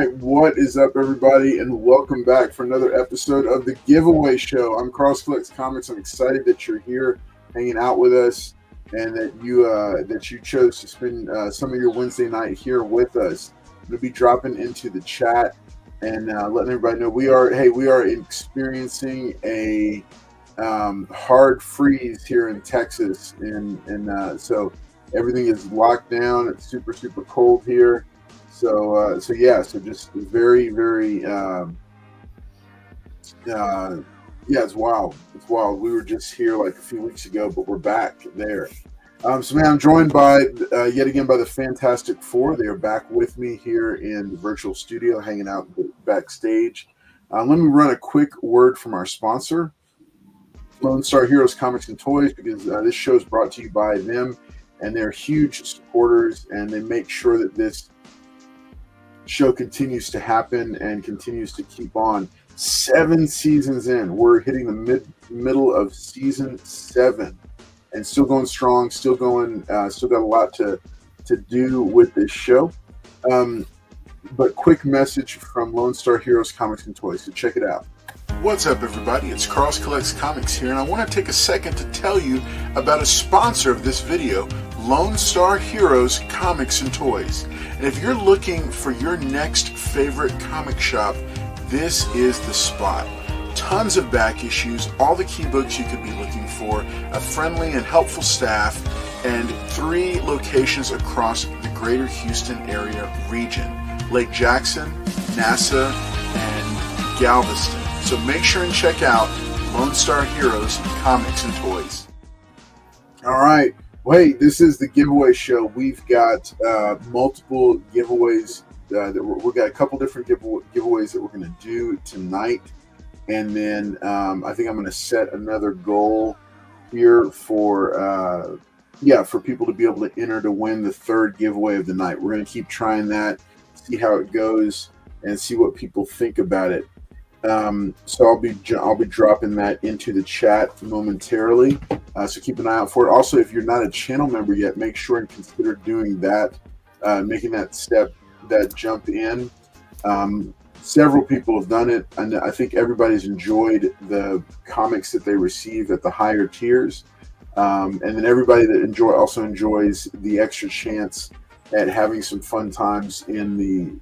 right, what is up, everybody, and welcome back for another episode of the Giveaway Show. I'm CrossFlex Comics. I'm excited that you're here, hanging out with us, and that you chose to spend some of your Wednesday night here with us. I'm gonna be dropping into the chat and letting everybody know we are experiencing a hard freeze here in Texas, and so everything is locked down. It's super cold here. So just very, it's wild. It's wild. We were just here like a few weeks ago, but we're back there. So man, I'm joined by yet again by the Fantastic Four. They are back with me here in the virtual studio, hanging out backstage. Let me run a quick word from our sponsor, Lone Star Heroes Comics and Toys, because this show is brought to you by them, and they're huge supporters, and they make sure that this show continues to happen and continues to keep on. 7 seasons in, we're hitting the middle of season 7, and still going strong. Still got a lot to do with this show. But quick message from Lone Star Heroes Comics and Toys. So check it out. What's up, everybody? It's Cross Collects Comics here, and I want to take a second to tell you about a sponsor of this video, Lone Star Heroes Comics and Toys. And if you're looking for your next favorite comic shop, this is the spot. Tons of back issues, all the key books you could be looking for, a friendly and helpful staff, and 3 locations across the greater Houston area region: Lake Jackson, NASA, and Galveston. So make sure and check out Lone Star Heroes Comics and Toys. All right. Wait, this is the giveaway show. We've got multiple giveaways. We've got a couple different giveaways that we're going to do tonight. And then I think I'm going to set another goal here for people to be able to enter to win the 3rd giveaway of the night. We're going to keep trying that, see how it goes, and see what people think about it. So I'll be dropping that into the chat momentarily. So keep an eye out for it. Also, if you're not a channel member yet, make sure and consider doing that, making that step, that jump in. Several people have done it, and I think everybody's enjoyed the comics that they receive at the higher tiers. And then everybody that also enjoys the extra chance at having some fun times in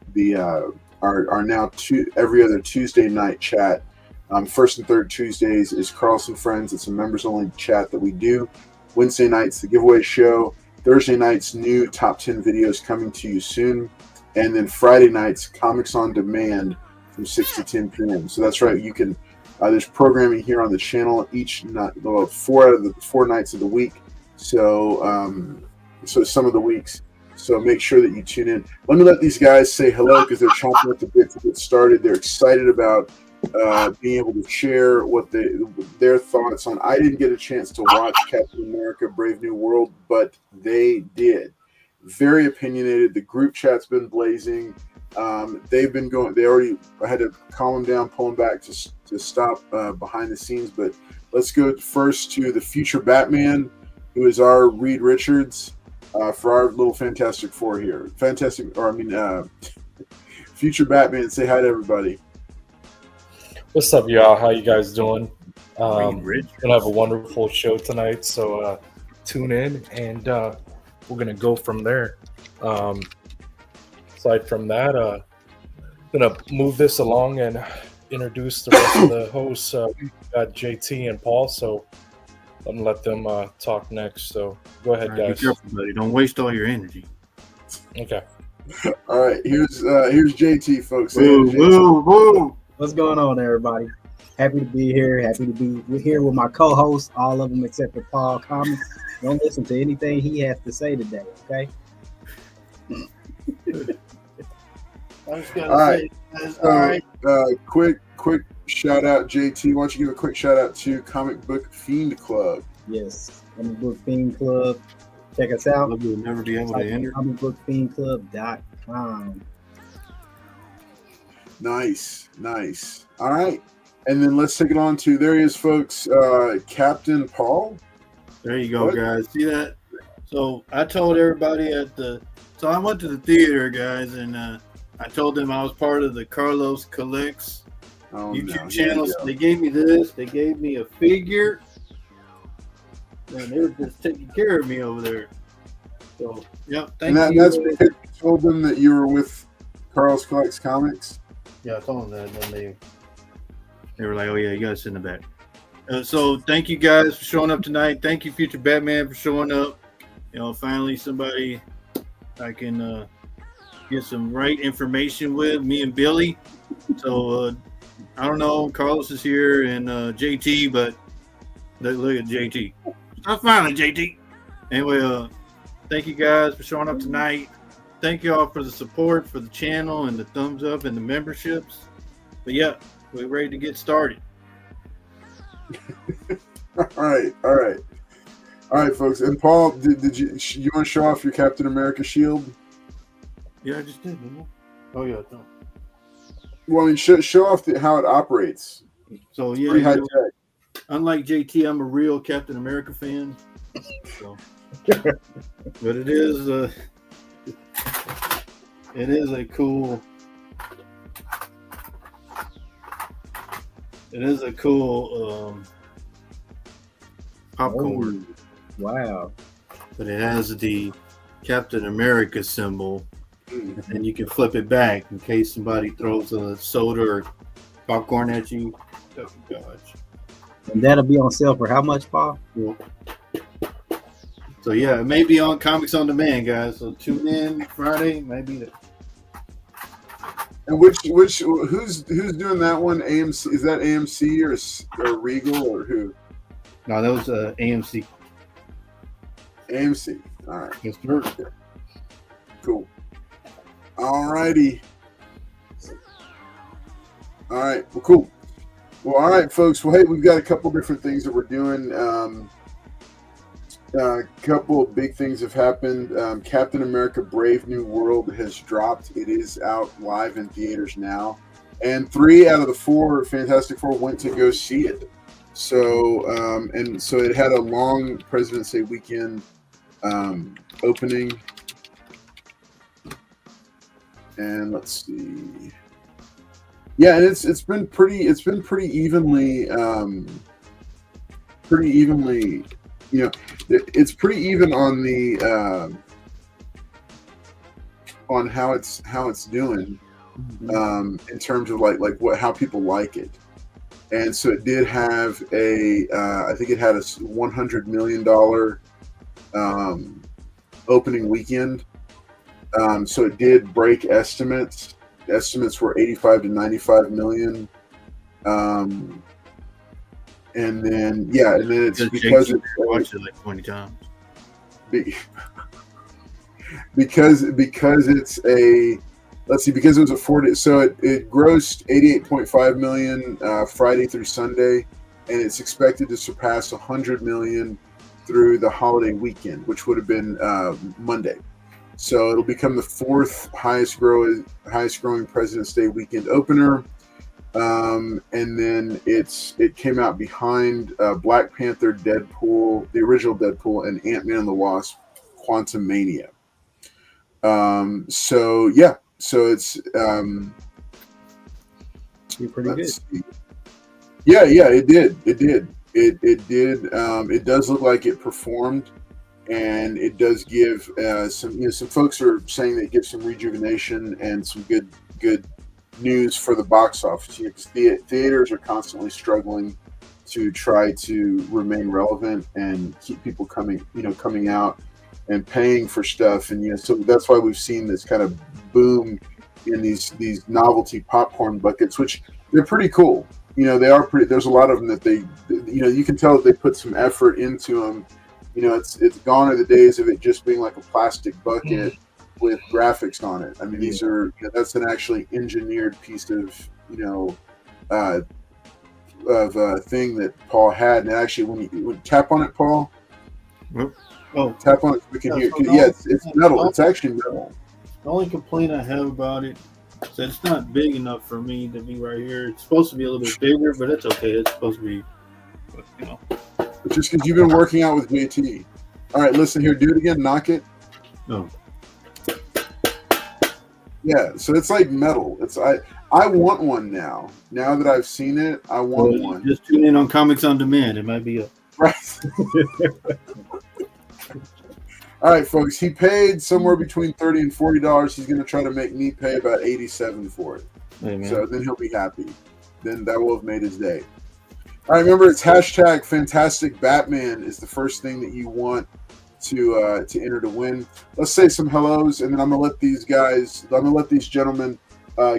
our now every other Tuesday night chat. First and third Tuesdays is Carlson Friends. It's a members only chat that we do. Wednesday nights, the giveaway show. Thursday nights, new top 10 videos coming to you soon. And then Friday nights, Comics on Demand from 6 to 10 p.m. So that's right. You can, there's programming here on the channel each night, 4 out of the 4 nights of the week. So, so some of the weeks. So make sure that you tune in. Let me let these guys say hello because they're chomping at the bit to get started. They're excited about being able to share their thoughts on. I didn't get a chance to watch Captain America: Brave New World, but they did. Very opinionated. The group chat's been blazing. They've been going. They already. I had to calm them down, pull them back to stop behind the scenes. But let's go first to the future Batman, who is our Reed Richards. For our little Fantastic Four here. Future Batman, say hi to everybody. What's up, y'all? How you guys doing? Gonna have a wonderful show tonight, so tune in, and we're gonna go from there. Aside from that, gonna move this along and introduce the rest of the hosts. We got JT and Paul, so I'm gonna let them talk next. So go ahead, guys. Be careful, buddy. Don't waste all your energy. Okay. All right. Here's JT, folks. Woo. What's going on, everybody? Happy to be here. Happy to be here with my co-hosts, all of them except for Paul Comics. Don't listen to anything he has to say today, okay? All right. Quick shout out, JT. Why don't you give a quick shout out to Comic Book Fiend Club? Yes, Comic Book Fiend Club. Check us out. You'll never be able to enter. comicbookfiendclub.com. Nice. All right. And then let's take it on to, there he is, folks, Captain Paul. There you go, guys. See that? So I told everybody so I went to the theater, guys, and I told them I was part of the Carlos Collects YouTube no. channels. They gave me this. They gave me a figure. And they were just taking care of me over there. So, yep. Thank you. That's because you told them that you were with Carlos Collects Comics. Yeah, I told them that. And then they were like, "Oh yeah, you gotta sit in the back." So thank you guys for showing up tonight. Thank you, Future Batman, for showing up. Finally somebody I can get some right information with, me and Billy. So I don't know, Carlos is here and JT, but look at JT. I'm fine, JT. Anyway, thank you guys for showing up tonight. Thank you all for the support for the channel and the thumbs up and the memberships. But yeah, we're ready to get started. All right, folks. And Paul, did you want to show off your Captain America shield? Yeah, I just did. Oh yeah, no. Well, I mean, show off how it operates. So yeah, Pretty high tech. Unlike JT, I'm a real Captain America fan. So, but it is a cool. It is a cool popcorn. Oh, wow. But it has the Captain America symbol. And you can flip it back in case somebody throws a soda or popcorn at you. Oh, gosh. And that'll be on sale for how much, Paul? Yeah. So yeah, it may be on Comics on Demand, guys. So tune in Friday, maybe. And who's doing that one? AMC, is that AMC or Regal or who? No, that was AMC. AMC. All right. Yes, sir. Cool. All righty. All right. Well, cool. Well, all right, folks. Well, hey, we've got a couple different things that we're doing. A couple of big things have happened. Captain America Brave New World has dropped. It is out live in theaters now. And 3 out of the 4 Fantastic Four went to go see it. So, so it had a long President's Day weekend opening. And let's see. Yeah, and it's been pretty evenly it's pretty even on the on how it's doing in terms of like how people like it. And so it did have I think it had a $100 million opening weekend. So it did break estimates. Estimates were 85 to 95 million. And then it's because it's watched it like 20 times. Because it's because it was a 4 day, so it grossed 88.5 million Friday through Sunday, and it's expected to surpass 100 million through the holiday weekend, which would have been Monday. So it'll become the 4th highest growing President's Day weekend opener. And then it came out behind Black Panther, Deadpool, the original Deadpool, and Ant-Man and the Wasp: Quantumania. So it's pretty good. Yeah, it did. It does look like it performed, and it does give some folks are saying that it gives some rejuvenation and some good news for the box office. The theaters are constantly struggling to try to remain relevant and keep people coming out and paying for stuff, and so that's why we've seen this kind of boom in these novelty popcorn buckets, which they're pretty cool. They are pretty. There's a lot of them that they, you can tell that they put some effort into them. It's gone are the days of it just being like a plastic bucket with graphics on it. I mean, these are that's an actually engineered piece of thing that Paul had, and actually when you tap on it, Paul. Tap on it so we can hear. It's metal. It's actually metal. The only complaint I have about it is that it's not big enough for me to be right here. It's supposed to be a little bit bigger, but it's okay. It's supposed to be, It's just because you've been working out with JT. All right, listen here. Do it again. Knock it. No. Yeah, so it's like metal. I want one now. Now that I've seen it, I want one. Just tune in on Comics on Demand. It might be up. Right. All right, folks. He paid somewhere between $30 and $40. He's going to try to make me pay about $87 for it. Hey, So then he'll be happy. Then that will have made his day. All right, remember it's hashtag Fantastic Batman is the first thing that you want to enter to win. Let's say some hellos, and then I'm gonna let these gentlemen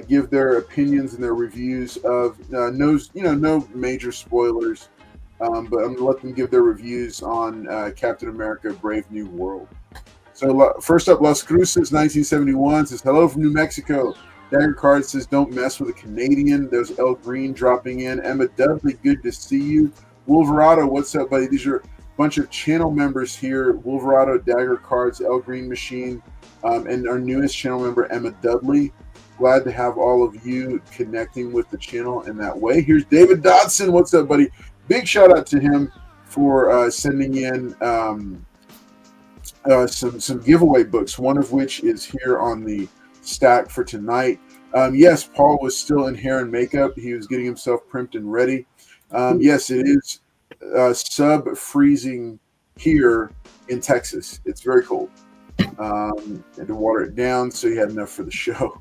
give their opinions and their reviews of no major spoilers, but I'm gonna let them give their reviews on Captain America: Brave New World. So first up, Las Cruces 1971 says hello from New Mexico. Dagger Card says don't mess with a Canadian. There's El Green dropping in. Emma Dudley, good to see you. Wolverado, what's up, buddy? These are a bunch of channel members here. Wolverado, Dagger Cards, El Green Machine, and our newest channel member, Emma Dudley. Glad to have all of you connecting with the channel in that way. Here's David Dodson. What's up, buddy? Big shout out to him for sending in some giveaway books, one of which is here on the stack for tonight. Yes, Paul was still in hair and makeup. He was getting himself primped and ready. Yes, it is sub-freezing here in Texas. It's very cold. And to water it down so you had enough for the show.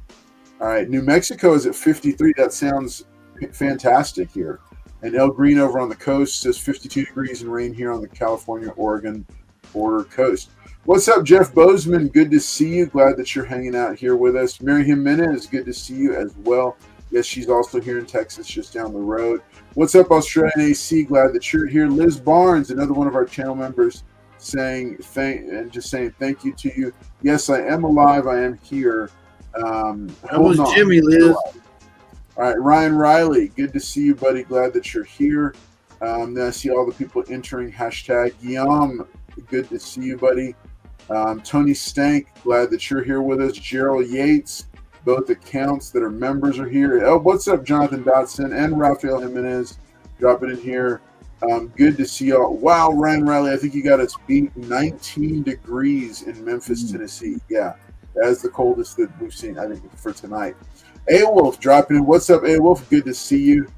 All right, New Mexico is at 53. That sounds fantastic here. And El Green over on the coast says 52 degrees and rain here on the California-Oregon border coast. What's up, Jeff Bozeman? Good to see you. Glad that you're hanging out here with us. Mary Jimenez, good to see you as well. Yes, she's also here in Texas, just down the road. What's up, Australian AC? Glad that you're here. Liz Barnes, another one of our channel members, saying thank you to you. Yes, I am alive. I am here. That was Jimmy, Liz. All right, Ryan Riley, good to see you, buddy. Glad that you're here. Then I see all the people entering hashtag Yum. Good to see you, buddy. Tony Stank, glad that you're here with us. Gerald Yates, both accounts that are members are here. Oh, what's up, Jonathan Dotson and Rafael Jimenez, dropping in here. Good to see y'all. Wow, Ryan Riley, I think you got us beat 19 degrees in Memphis, Tennessee. Yeah, that's the coldest that we've seen, I think, for tonight. A-Wolf dropping in. What's up, A-Wolf? Good to see you.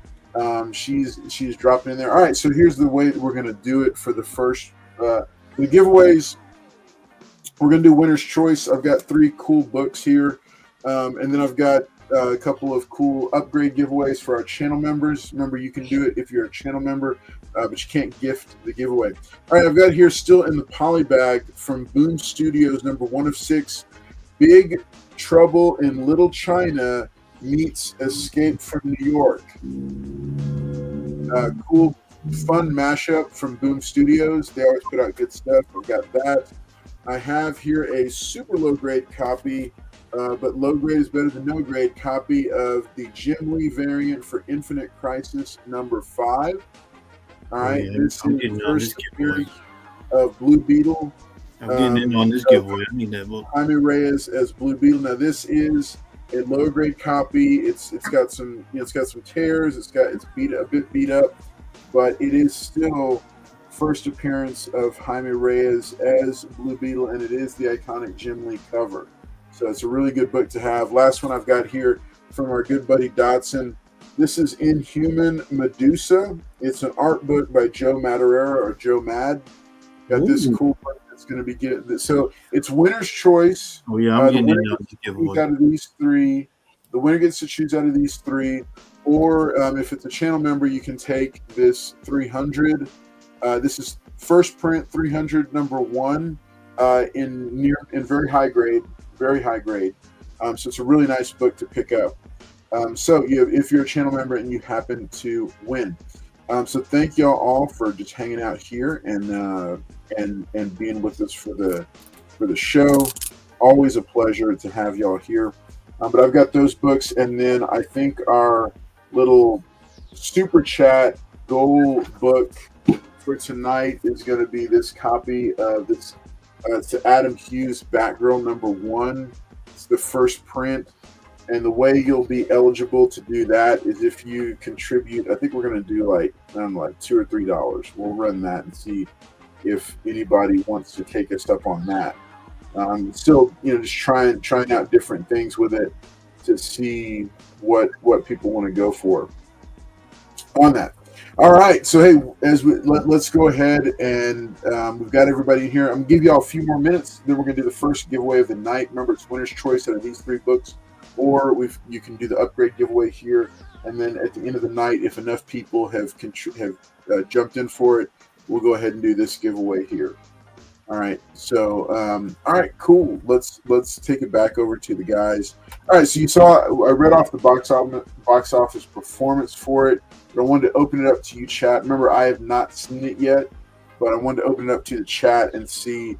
She's dropping in there. All right, so here's the way that we're going to do it for the first the giveaways. We're going to do winner's choice. I've got 3 cool books here. And then I've got a couple of cool upgrade giveaways for our channel members. Remember, you can do it if you're a channel member, but you can't gift the giveaway. All right, I've got here still in the poly bag from Boom Studios, number 1 of 6, Big Trouble in Little China meets Escape from New York. Cool, fun mashup from Boom Studios. They always put out good stuff. I've got that. I have here a super low grade copy, but low grade is better than no grade copy of the Jim Lee variant for Infinite Crisis number 5. All right, this is the first appearance of Blue Beetle. I'm getting in on this giveaway. I need that book. Jaime Reyes as Blue Beetle. Now this is a low grade copy. It's got some tears. It's a bit beat up, but it is still first appearance of Jaime Reyes as Blue Beetle, and it is the iconic Jim Lee cover. So it's a really good book to have. Last one I've got here from our good buddy Dodson. This is Inhuman Medusa. It's an art book by Joe Madureira, or Joe Mad. Got this cool book that's going to be getting. So it's winner's choice. Oh yeah, I'm getting in on the giveaway. Out of these 3, the winner gets to choose out of these 3, or if it's a channel member, you can take this 300. This is first print 300 number 1 in very high grade. So it's a really nice book to pick up. So if you're a channel member and you happen to win. So thank y'all all for just hanging out here and being with us for the show. Always a pleasure to have y'all here. But I've got those books, and then I think our little super chat goal book for tonight is going to be this copy of this. It's Adam Hughes Batgirl number 1. It's the first print. And the way you'll be eligible to do that is if you contribute. I think we're going to do like $2 or $3. We'll run that and see if anybody wants to take us up on that. Still, just trying out different things with it to see what people want to go for on that. All right, so hey, let's go ahead and we've got everybody in here. I'm gonna give y'all a few more minutes, then we're gonna do the first giveaway of the night. Remember, it's winner's choice out of these 3 books, or you can do the upgrade giveaway here, and then at the end of the night, if enough people have jumped in for it, we'll go ahead and do this giveaway here. All right, so all right, cool. Let's take it back over to the guys. All right, so you saw I read off the box office performance for it, but I wanted to open it up to you, chat. Remember, I have not seen it yet, but I wanted to open it up to the chat and see,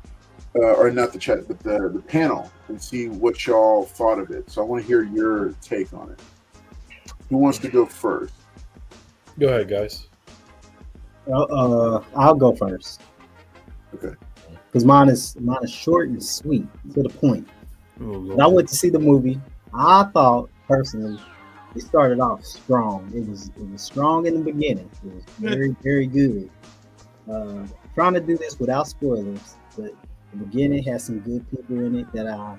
or not the chat, but the panel, and see what y'all thought of it. So I want to hear your take on it. Who wants to go first? Go ahead, guys. I'll go first. Okay. Because mine is short and sweet, to the point. When I went to see the movie, I thought personally it started off strong. It was strong in the beginning. It was very, very good. Trying to do this without spoilers, but the beginning has some good people in it that I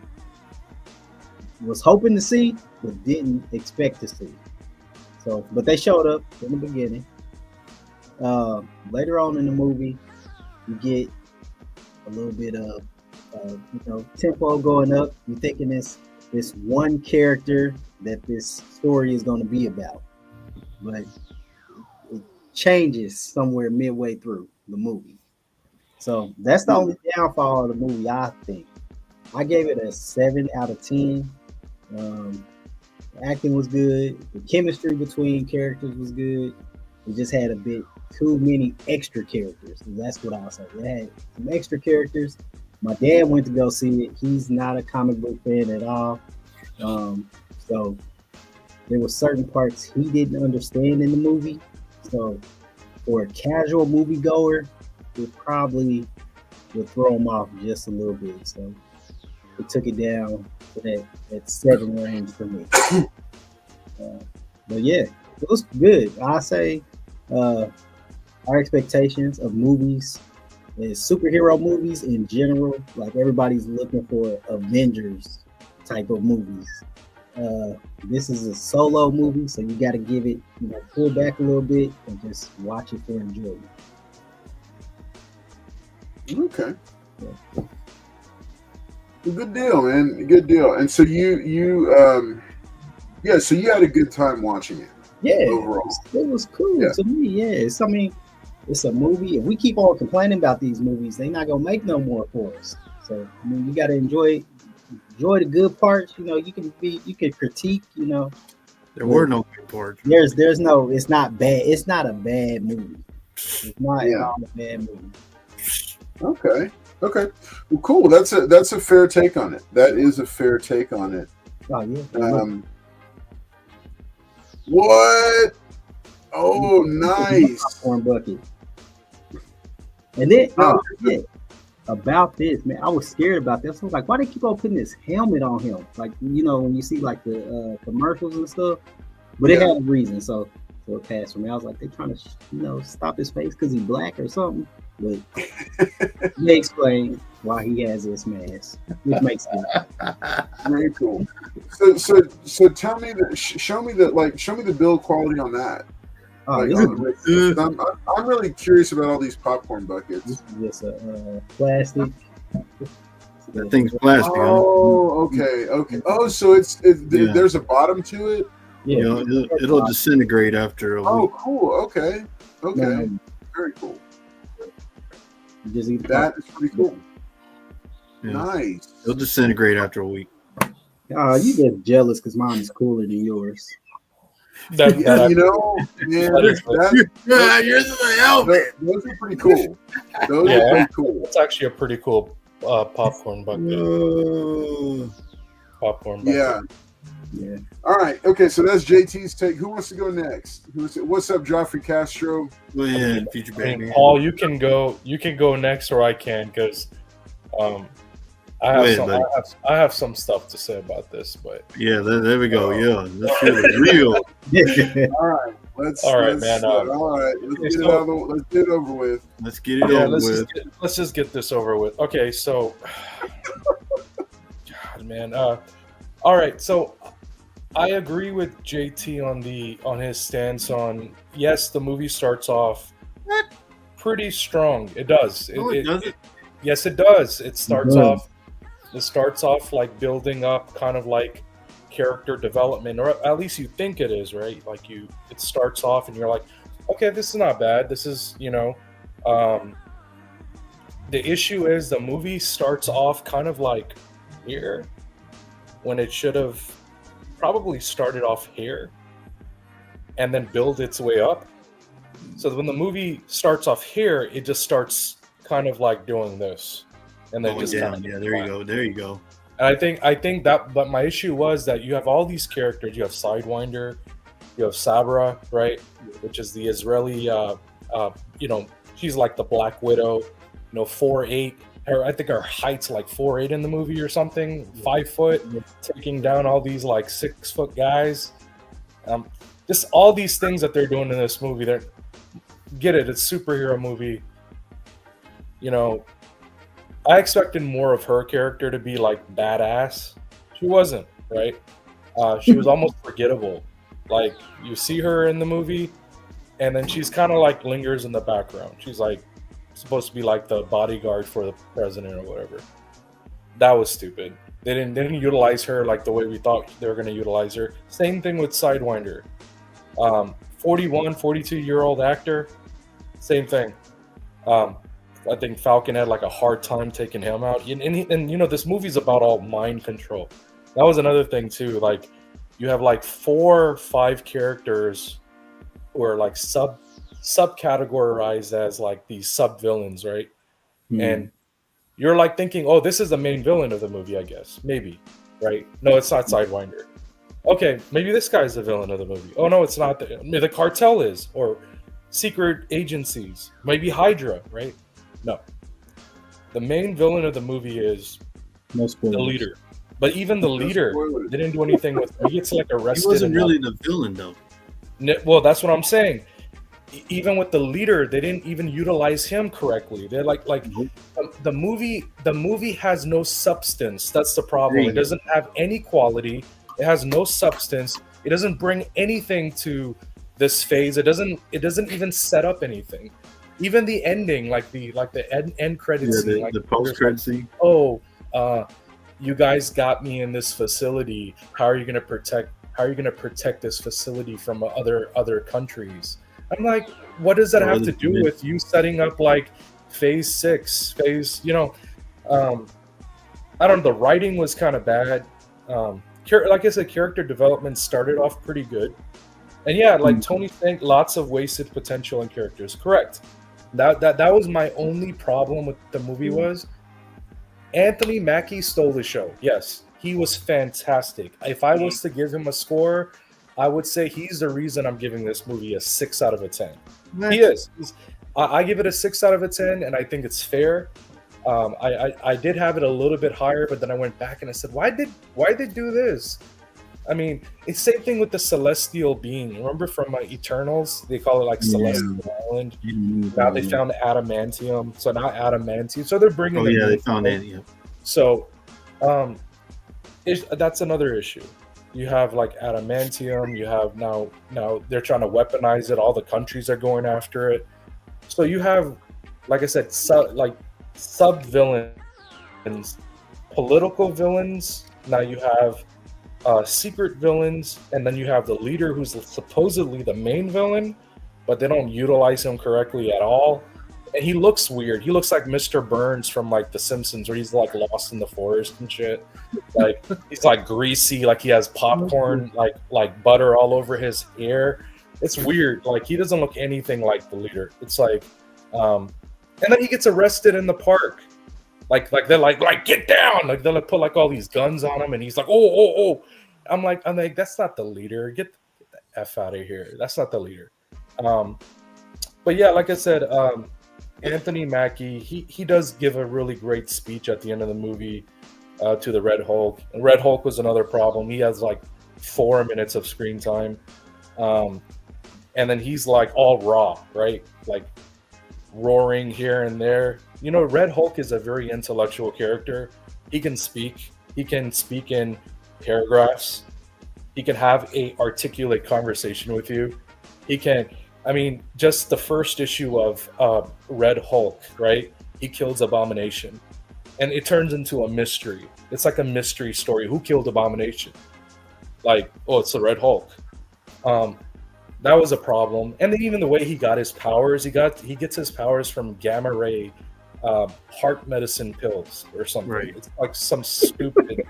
was hoping to see, but didn't expect to see. So, but they showed up in the beginning. Later on in the movie, you get a little bit of tempo going up. You're thinking this one character that this story is going to be about, but it changes somewhere midway through the movie. So that's the only downfall of the movie, I think. I gave it a 7 out of 10. The acting was good. The chemistry between characters was good. It just had a bit too many extra characters. That's what I'll say. It had some extra characters. My dad went to go see it. He's not a comic book fan at all. So there were certain parts he didn't understand in the movie. So for a casual moviegoer, it probably would throw him off just a little bit. So it took it down to that 7 range for me. But yeah, it was good. I say our expectations of movies is superhero movies in general. Like everybody's looking for Avengers type of movies. This is a solo movie, so you got to give it, pull back a little bit and just watch it for enjoyment. Okay. Yeah. Good deal, man. Good deal. And so you so you had a good time watching it. Yeah, overall, it was cool to me. Yeah, it's a movie. If we keep on complaining about these movies, they're not gonna make no more for us. So you got to enjoy the good parts. You can critique. There were no good parts. There's no. It's not bad. It's not a bad movie. It's not a bad movie. Okay. Well, cool. That's a fair take on it. That is a fair take on it. Oh yeah. What? Oh, nice. Popcorn bucket. And then about this, man, I was scared about this. I was like, why they keep on putting this helmet on him? Like, when you see like the commercials and stuff. But it had a reason, so it passed for me. I was like, they trying to, stop his face because he's black or something. But they explain why he has this mask, which makes sense. Very cool. So tell me show me the build quality on that. I'm really curious about all these popcorn buckets. This is just a plastic. That thing's plastic. Oh, okay. Oh, so there's a bottom to it. Yeah, it'll disintegrate after a week. Oh, cool. Okay. Very cool. That is pretty cool. Yeah. Nice. It'll disintegrate after a week. You just jealous because mine is cooler than yours. Yours is the helmet. Those are pretty cool. Those are pretty cool. It's actually a pretty cool popcorn bucket. Popcorn bucket. Yeah. All right. Okay. So that's JT's take. Who wants to go next? What's up, Joffrey Castro? Go ahead, future baby. Paul, you can go next, or I can, because I have some stuff to say about this. But there we go. This shit is real. All right. Let's get it over with. Let's get it over with. Let's just get this over with. Okay, so man. All right, so I agree with JT on his stance on yes, the movie starts off pretty strong. It does. No, it doesn't. Yes, it does. It starts does. off. It starts off like building up, kind of like character development, or at least you think it is, right? Like it starts off, and you're like, okay, this is not bad. This is, the issue is the movie starts off kind of like here, when it should have probably started off here, and then build its way up. So when the movie starts off here, it just starts kind of like doing this, and then just down. kind of Yeah, there you go. There you go. And I think that, but my issue was that you have all these characters. You have Sidewinder, you have Sabra, right, which is the Israeli. She's like the Black Widow. 4'8". I think her height's like 4'8" in the movie or something. 5 foot, taking down all these like 6 foot guys. Just all these things that they're doing in this movie. They're get it. It's a superhero movie. I expected more of her character to be like badass. She wasn't, right? She was almost forgettable. Like you see her in the movie, and then she's kind of like lingers in the background. She's like supposed to be like the bodyguard for the president or whatever. That was stupid. They didn't utilize her like the way we thought they were going to utilize her. Same thing with Sidewinder. 42-year-old actor. Same thing. I think Falcon had like a hard time taking him out. And this movie's about all mind control. That was another thing too. Like you have like 4 or 5 characters who are like subcategorized as like these sub villains, right? And you're like thinking, oh, this is the main villain of the movie, I guess. Maybe, right? No, it's not Sidewinder. Okay, maybe this guy's the villain of the movie. Oh no, it's not. The cartel is, or secret agencies. Maybe Hydra, right? No. The main villain of the movie is the leader. But even the leader didn't do anything with him. He gets like arrested. He wasn't really the villain though. Well, that's what I'm saying. Even with the leader, they didn't even utilize him correctly. They're like the movie has no substance. That's the problem. It doesn't have any quality. It has no substance. It doesn't bring anything to this phase. It doesn't even set up anything. Even the ending, like the end credits scene, like the post credit scene. Oh, you guys got me in this facility. How are you going to protect this facility from other countries? I'm like, what does that have to do with you setting up like phase 6? I don't know. The writing was kind of bad. Like I said, character development started off pretty good. And yeah, like Tony Stank, lots of wasted potential in characters. Correct. That was my only problem with the movie was Anthony Mackie stole the show. Yes, he was fantastic. If I was to give him a score, I would say he's the reason I'm giving this movie a 6 out of 10. He is. I give it a 6 out of 10, and I think it's fair. I did have it a little bit higher, but then I went back and I said, why did they do this? I mean, it's same thing with the celestial being. Remember from Eternals? They call it like Celestial Island. Now they found adamantium. So now adamantium. So they're bringing. Oh yeah, they found it. Yeah. So, that's another issue. You have like adamantium. You have now they're trying to weaponize it. All the countries are going after it. So you have, like I said, sub villains, political villains. Now you have secret villains, and then you have the leader who's supposedly the main villain, but they don't utilize him correctly at all. And he looks weird. He looks like Mr. Burns from like The Simpsons, where he's like lost in the forest and shit. Like he's like greasy, like he has popcorn, like butter all over his hair. It's weird. Like he doesn't look anything like the leader. It's like, and then he gets arrested in the park. Like they're like get down. Like they'll put like all these guns on him, and he's like oh. I'm like that's not the leader. Get the F out of here. That's not the leader. But yeah, like I said, Anthony Mackie, he does give a really great speech at the end of the movie to the Red Hulk. And Red Hulk was another problem. He has like 4 minutes of screen time, and then he's like all raw, right? Like roaring here and there. Red Hulk is a very intellectual character. He can speak. He can speak in paragraphs. He can have a articulate conversation with you. He can, I mean, just the first issue of Red Hulk, right? He kills Abomination, and it turns into a mystery. It's like a mystery story. Who killed Abomination? Like, oh, it's the Red Hulk. That was a problem. And then even the way he got his powers, he gets his powers from gamma ray heart medicine pills or something. Right. It's like some stupid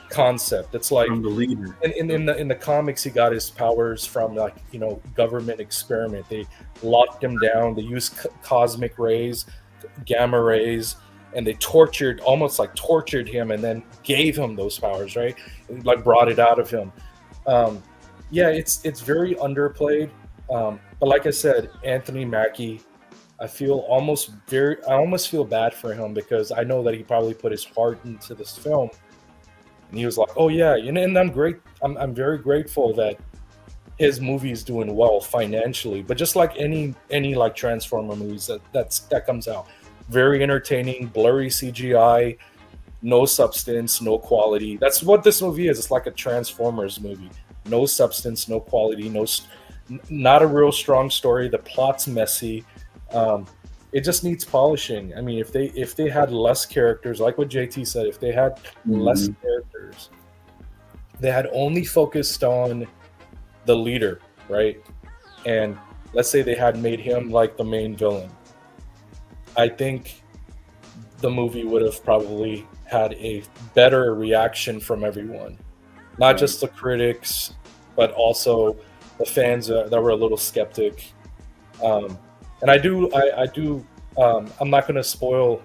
concept. It's like From the leader. in the comics, he got his powers from, like, you know, government experiment. They locked him down. They used cosmic rays, gamma rays, and they almost tortured him, and then gave him those powers, right? And, like, brought it out of him. Yeah, it's very underplayed. But like I said, Anthony Mackie, I almost feel bad for him, because I know that he probably put his heart into this film, and he was like, "Oh yeah," and I'm very grateful that his movie is doing well financially. But just like any like Transformer movies that comes out, very entertaining, blurry CGI, no substance, no quality. That's what this movie is. It's like a Transformers movie. No substance, no quality, not a real strong story. The plot's messy. It just needs polishing. I mean, if they had less characters, like what JT said, if they had less characters, they had only focused on the leader, right? And let's say they had made him like the main villain, I think the movie would have probably had a better reaction from everyone. Not just the critics, but also the fans that were a little skeptic. And I do. I'm not going to spoil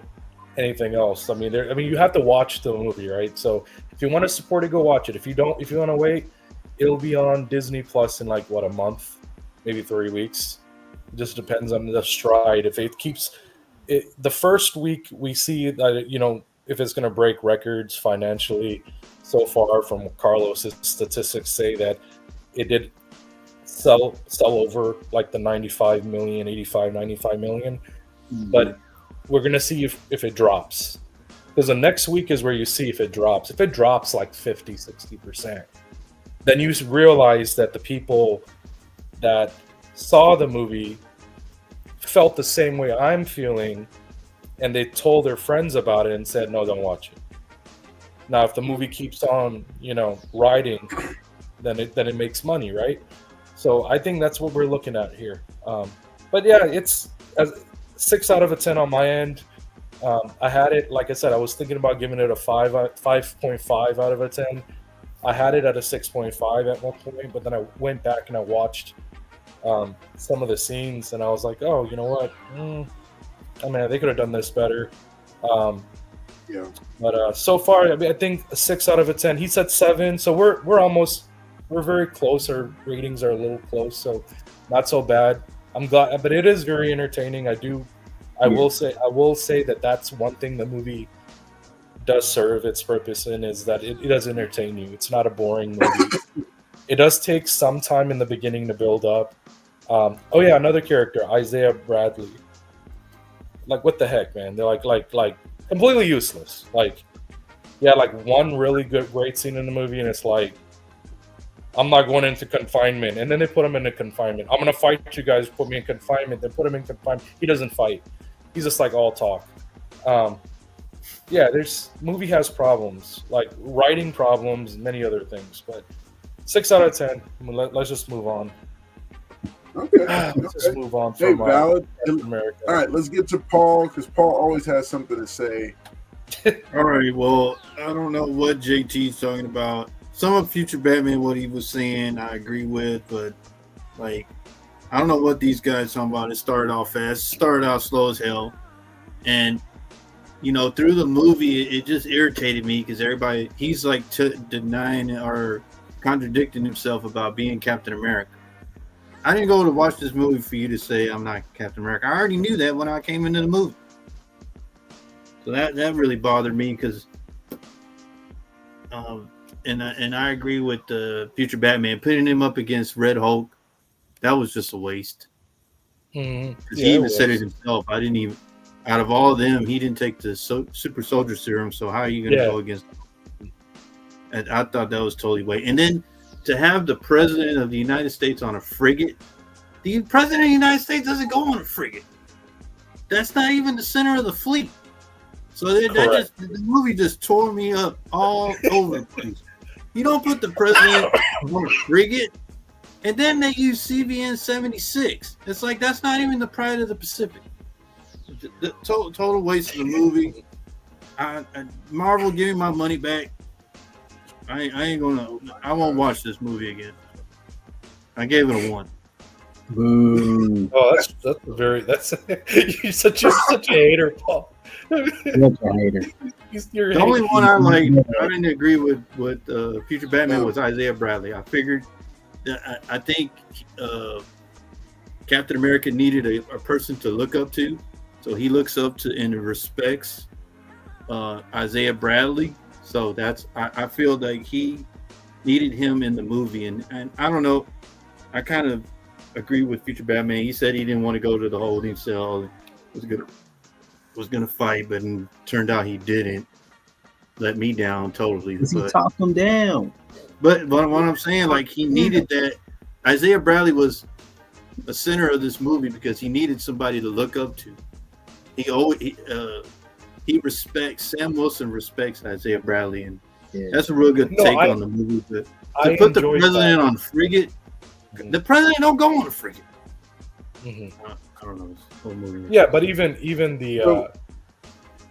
anything else. I mean, you have to watch the movie, right? So if you want to support it, go watch it. If you want to wait, it'll be on Disney Plus in like a month, maybe 3 weeks. It just depends on the stride. If it keeps the first week, we see that if it's going to break records financially. So far, from Carlos's statistics, say that it did sell over like the 95 million, 85, 95 million. But we're going to see if it drops. Because the next week is where you see if it drops. If it drops like 50, 60%, then you realize that the people that saw the movie felt the same way I'm feeling, and they told their friends about it and said, no, don't watch it. Now, if the movie keeps on, riding, then it makes money, right? So I think that's what we're looking at here. But yeah, it's a 6 out of 10 on my end. I had it, like I said, I was thinking about giving it a 5.5 out of 10. I had it at a 6.5 at one point, but then I went back and I watched some of the scenes, and I was like, oh, you know what? I mean, they could have done this better. Yeah. But so far, I mean, I think a 6 out of 10. He said 7, so we're very close. Our ratings are a little close, so not so bad. I'm glad, but it is very entertaining. I will say that that's one thing the movie does serve its purpose in, is that it does entertain you. It's not a boring movie. It does take some time in the beginning to build up. Oh yeah, another character, Isaiah Bradley. Like, what the heck, man? They're like completely useless. Like, yeah, like one really great scene in the movie, and it's like, I'm not going into confinement, and then they put him into confinement. I'm gonna fight you guys. Put me in confinement. Then put him in confinement. He doesn't fight. He's just like all talk. Yeah, movie has problems, like writing problems and many other things. But 6 out of 10. Let's just move on. Okay. Let's just move on Hey, from valid. America. All right, let's get to Paul, because Paul always has something to say. All right. Well, I don't know what JT's talking about. Some of Future Batman, what he was saying, I agree with, but like, I don't know what these guys talking about. It started off fast, started out slow as hell, and through the movie, it just irritated me because he's like denying or contradicting himself about being Captain America. I didn't go to watch this movie for you to say I'm not Captain America. I already knew that when I came into the movie. So that really bothered me because, and I agree with the Future Batman putting him up against Red Hulk. That was just a waste. Mm-hmm. He even said it himself. I didn't even. Out of all of them, he didn't take the super soldier serum. So how are you going to go against? And I thought that was totally way. And then to have the president of the United States on a frigate, the president of the United States doesn't go on a frigate. That's not even the center of the fleet. So the movie just tore me up all over the place. You don't put the president on a frigate, and then they use CVN 76. It's like that's not even the Pride of the Pacific. The total waste of the movie. Marvel, give me my money back. I ain't gonna. I won't watch this movie again. I gave it a 1. Boo. Oh, that's you're such a hater, Paul. You're a hater. You're The only one I like, I didn't agree with Future Batman was Isaiah Bradley. I figured that I think Captain America needed a person to look up to, so he looks up to and respects Isaiah Bradley. So I feel like he needed him in the movie, and I don't know. I kind of agree with Future Batman. He said he didn't want to go to the holding cell. Was gonna fight, but it turned out he didn't. Let me down totally. He talked him down. But what I'm saying, like he needed that. Isaiah Bradley was the center of this movie because he needed somebody to look up to. He respects Sam Wilson respects Isaiah Bradley, and that's a real good take on the movie. But to put the president on a frigate, the president don't go on a frigate. Mm-hmm. I don't know. This whole movie. Yeah, but even the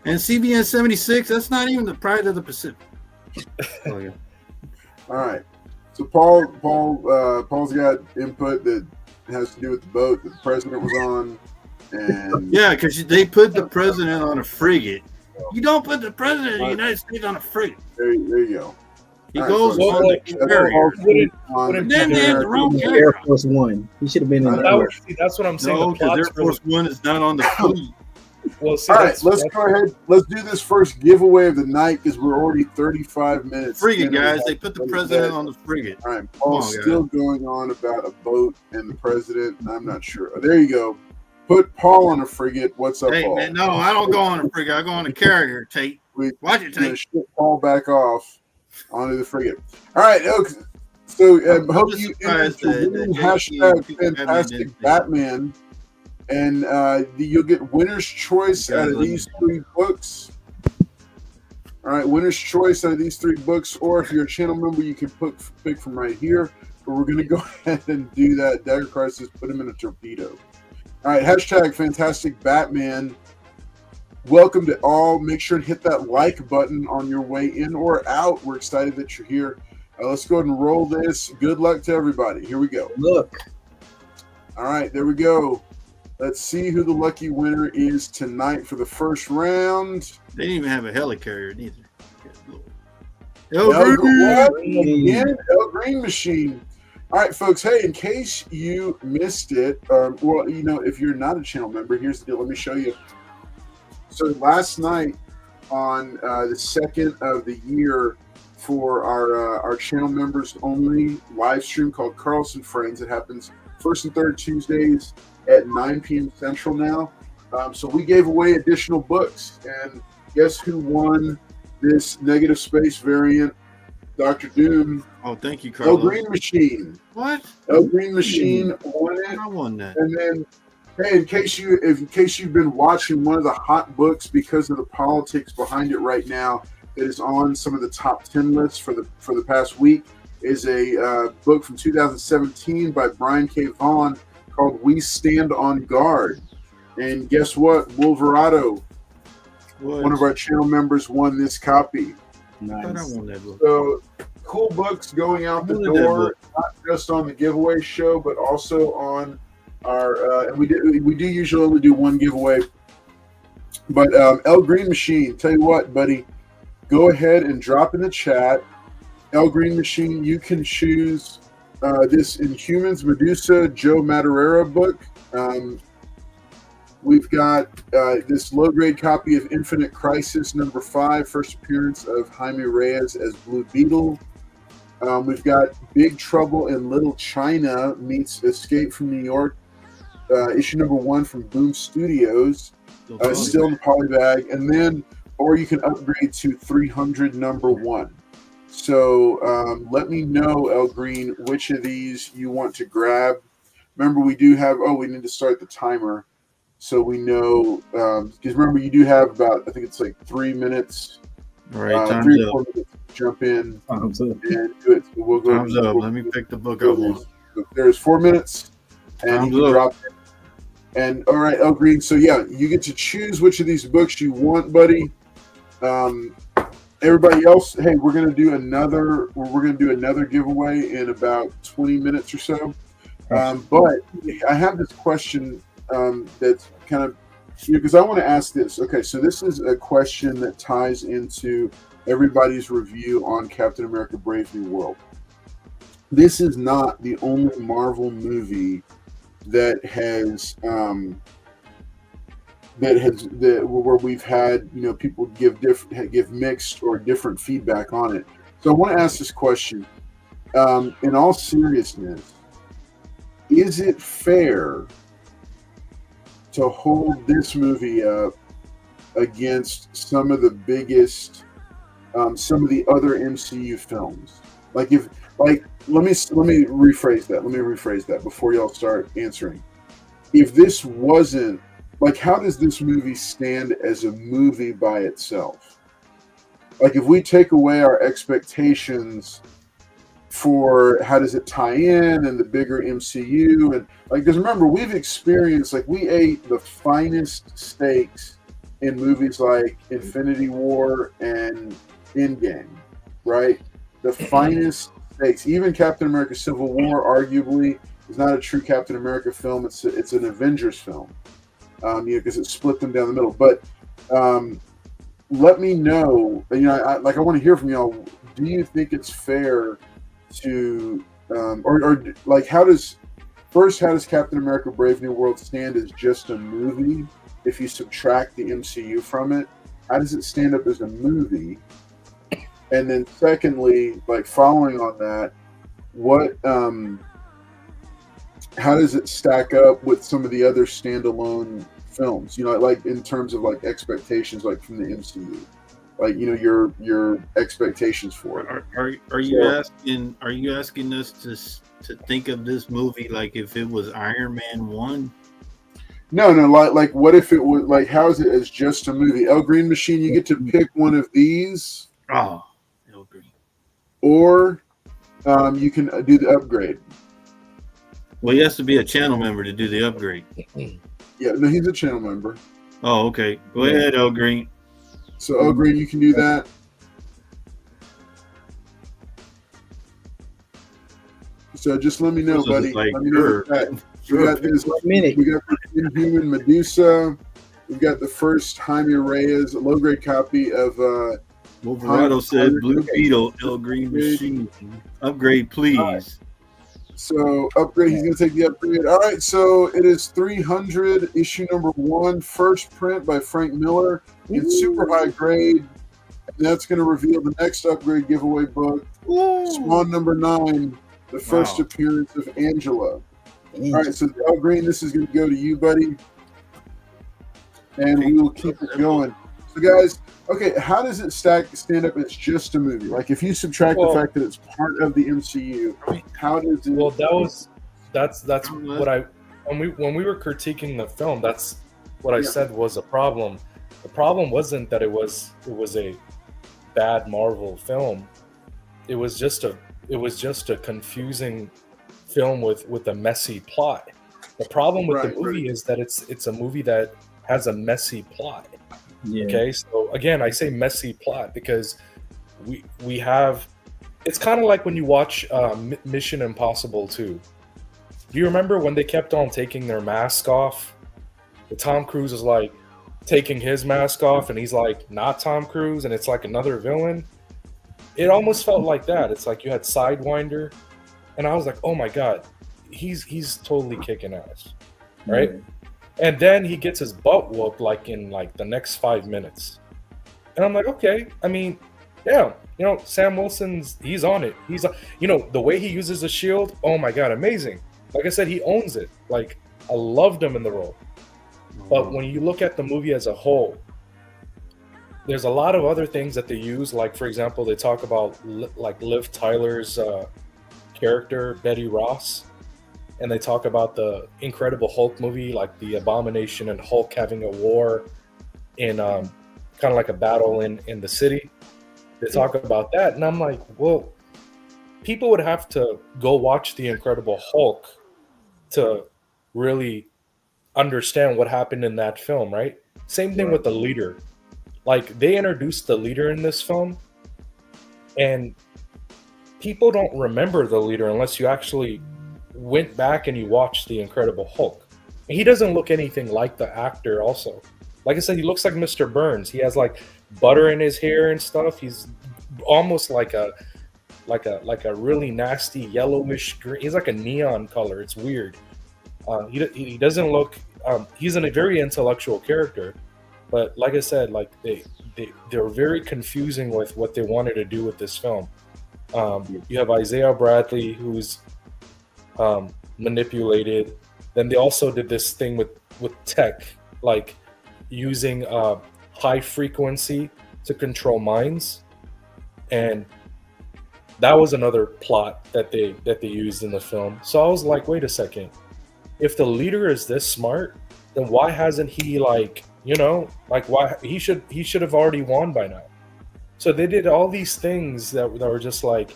and CVN 76, that's not even the Pride of the Pacific. Oh, yeah. All right. So Paul's got input that has to do with the boat that the president was on, and yeah, because they put the president on a frigate. You don't put the president of the United States on a frigate. There you go. He goes on the carrier. And then they have the wrong carrier. Air Force One. He should have been in the That's what I'm saying. No, because Air Force One is not on the fleet. Well, see, all right, let's go ahead. Let's do this first giveaway of the night because we're already 35 minutes. Frigate, guys. They put the president on the frigate. All right, Paul's still going on about a boat and the president. I'm not sure. Oh, there you go. Put Paul on a frigate. What's up, Paul? Man, no, I don't go on a frigate. I go on a carrier, Tate. Watch it, Tate. Ship Paul back off onto the frigate. All right, okay. So hope you hashtag Fantastic Batman. And you'll get winner's choice out of these 3 books. All right, winner's choice out of these 3 books. Or if you're a channel member, you can pick from right here. But we're going to go ahead and do that. Dagger Crisis, put him in a torpedo. All right, hashtag Fantastic Batman. Welcome to all. Make sure to hit that like button on your way in or out. We're excited that you're here. Let's go ahead and roll this. Good luck to everybody. Here we go. Look. All right, there we go. Let's see who the lucky winner is tonight for the first round. They didn't even have a helicarrier neither. El Green Machine. All right, folks. Hey, in case you missed it, if you're not a channel member, here's the deal. Let me show you. So last night on the 2nd of the year for our channel members only live stream called Carlson Friends. It happens first and third Tuesdays at 9 p.m. Central now. So we gave away additional books. And guess who won this negative space variant? Dr. Doom. Oh, thank you, Carlos. El Green Machine. What? El Green Machine won it. I won that. And then, hey, in case you've been watching, one of the hot books because of the politics behind it right now that is on some of the top 10 lists for the past week is a book from 2017 by Brian K. Vaughan called We Stand on Guard. And guess what? Wolverado, one of our channel members, won this copy. Nice. I won that book. So cool books going out the door, not just on the giveaway show, but also on our and we do usually only do one giveaway. But El Green Machine, tell you what, buddy, go ahead and drop in the chat. El Green Machine, you can choose this Inhumans Medusa Joe Madureira book. We've got this low-grade copy of Infinite Crisis number 5, first appearance of Jaime Reyes as Blue Beetle. We've got Big Trouble in Little China meets Escape from New York, issue number 1 from Boom Studios, still in the polybag. And then, or you can upgrade to 300 number 1. So let me know, El Green, which of these you want to grab. Remember, we do have. Oh, we need to start the timer, so we know. Because remember, you do have about. I think it's like 3 minutes. All right, time's 3 or up. 4 minutes to jump in Thumbs up. and do it. So we'll go. Time's up. Let me pick the book up. There's 4 minutes, and Time's you can up. drop it. And all right, El Green. So yeah, you get to choose which of these books you want, buddy. Everybody else, hey, we're gonna do another giveaway in about 20 minutes or so. But I have this question that's kind of, because I want to ask this. Okay, so this is a question that ties into everybody's review on Captain America: Brave New World. This is not the only Marvel movie that has where we've had people give mixed or different feedback on it. So I want to ask this question: in all seriousness, is it fair to hold this movie up against some of the biggest, some of the other MCU films? Let me rephrase that before y'all start answering. If this wasn't how does this movie stand as a movie by itself? If we take away our expectations for how does it tie in and the bigger MCU, and because remember, we've experienced, we ate the finest steaks in movies like Infinity War and Endgame, right? The finest steaks. Even Captain America: Civil War arguably is not a true Captain America film. It's an Avengers film. Because it split them down the middle. But let me know. I want to hear from y'all. Do you think it's fair to, how does Captain America: Brave New World stand as just a movie? If you subtract the MCU from it, how does it stand up as a movie? And then, secondly, following on that, what? How does it stack up with some of the other standalone films? In terms of expectations, from the MCU, your expectations for it. Are you asking us to think of this movie like if it was Iron Man 1? No. What if it was how is it as just a movie? El Green Machine, you get to pick one of these. Oh, El Green. Or you can do the upgrade. Well, he has to be a channel member to do the upgrade. Yeah, no, he's a channel member. Oh, okay. Go ahead, El Green. So, El Green, you can do that. So, just let me know, buddy. Let me know that. We got this. We got the Inhuman Medusa. We got the first Jaime Reyes low-grade copy of. Wolverine said, "Blue Beetle, El Green Machine, upgrade, please." So upgrade, he's going to take the upgrade. All right, so it is 300, issue number 1, first print by Frank Miller in super high grade. And that's going to reveal the next upgrade giveaway book, Spawn number 9, the first appearance of Angela. All right, so El Green, this is going to go to you, buddy. And we will keep it going. So, guys, okay, how does it stand up as just a movie? If you subtract the fact that it's part of the MCU, how does it? Well, that's what when we were critiquing the film, that's what I said was a problem. The problem wasn't that it was a bad Marvel film. It was just a confusing film with a messy plot. The problem with the movie is that it's a movie that has a messy plot. Yeah. Okay, so again, I say messy plot because we have. It's kind of like when you watch Mission Impossible 2. Do you remember when they kept on taking their mask off? Tom Cruise is taking his mask off, and he's not Tom Cruise, and it's another villain. It almost felt like that. It's you had Sidewinder, and I was like, oh my god, he's totally kicking ass, right? Mm-hmm. And then he gets his butt whooped in the next 5 minutes. And I'm like, okay, I mean, yeah, Sam Wilson's, he's on it. He's, the way he uses the shield, oh my God, amazing. Like I said, he owns it. I loved him in the role. But when you look at the movie as a whole, there's a lot of other things that they use. Like, for example, they talk about like Liv Tyler's character, Betty Ross, and they talk about the Incredible Hulk movie, like the Abomination and Hulk having a war in kind of like a battle in the city. They talk about that, and I'm like, well, people would have to go watch the Incredible Hulk to really understand what happened in that film, right? Same thing with the leader. Like, they introduced the leader in this film, and people don't remember the leader unless you actually went back and you watched the Incredible Hulk. And he doesn't look anything like the actor. Also, like I said, he looks like Mr. Burns. He has like butter in his hair and stuff. He's almost like a really nasty yellowish green. He's like a neon color. It's weird. He doesn't look. He's a very intellectual character, but like I said, like they're very confusing with what they wanted to do with this film. You have Isaiah Bradley, who's manipulated. Then they also did this thing with tech, like using high frequency to control minds, and that was another plot that they used in the film. So I was like, wait a second, if the leader is this smart, then why hasn't he, like, you know, like, why he should have already won by now. So they did all these things that were just like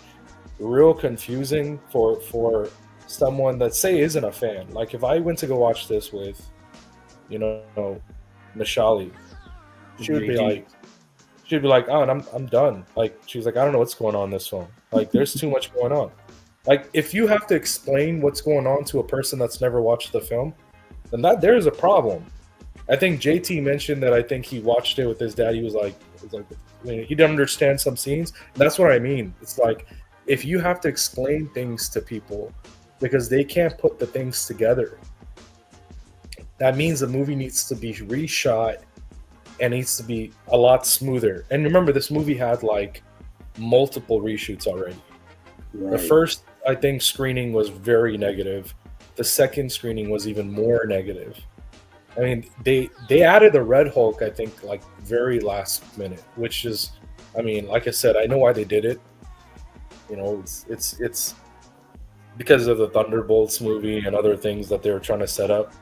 real confusing for someone that, say, isn't a fan. Like, if I went to go watch this with, you know, Nishali, she would be like, oh, and I'm done. Like, she's like, I don't know what's going on in this film. Like, there's too much going on. Like, if you have to explain what's going on to a person that's never watched the film, then there's a problem. I think JT mentioned that I think he watched it with his dad. He was like he didn't understand some scenes. That's what I mean. It's like, if you have to explain things to people because they can't put the things together, that means the movie needs to be reshot and needs to be a lot smoother. And remember, this movie had like multiple reshoots already. Right. The first, I think, screening was very negative. The second screening was even more negative. I mean, they added the Red Hulk, I think, like very last minute, which is, I mean, like I said, I know why they did it. You know, it's because of the Thunderbolts movie and other things that they were trying to set up.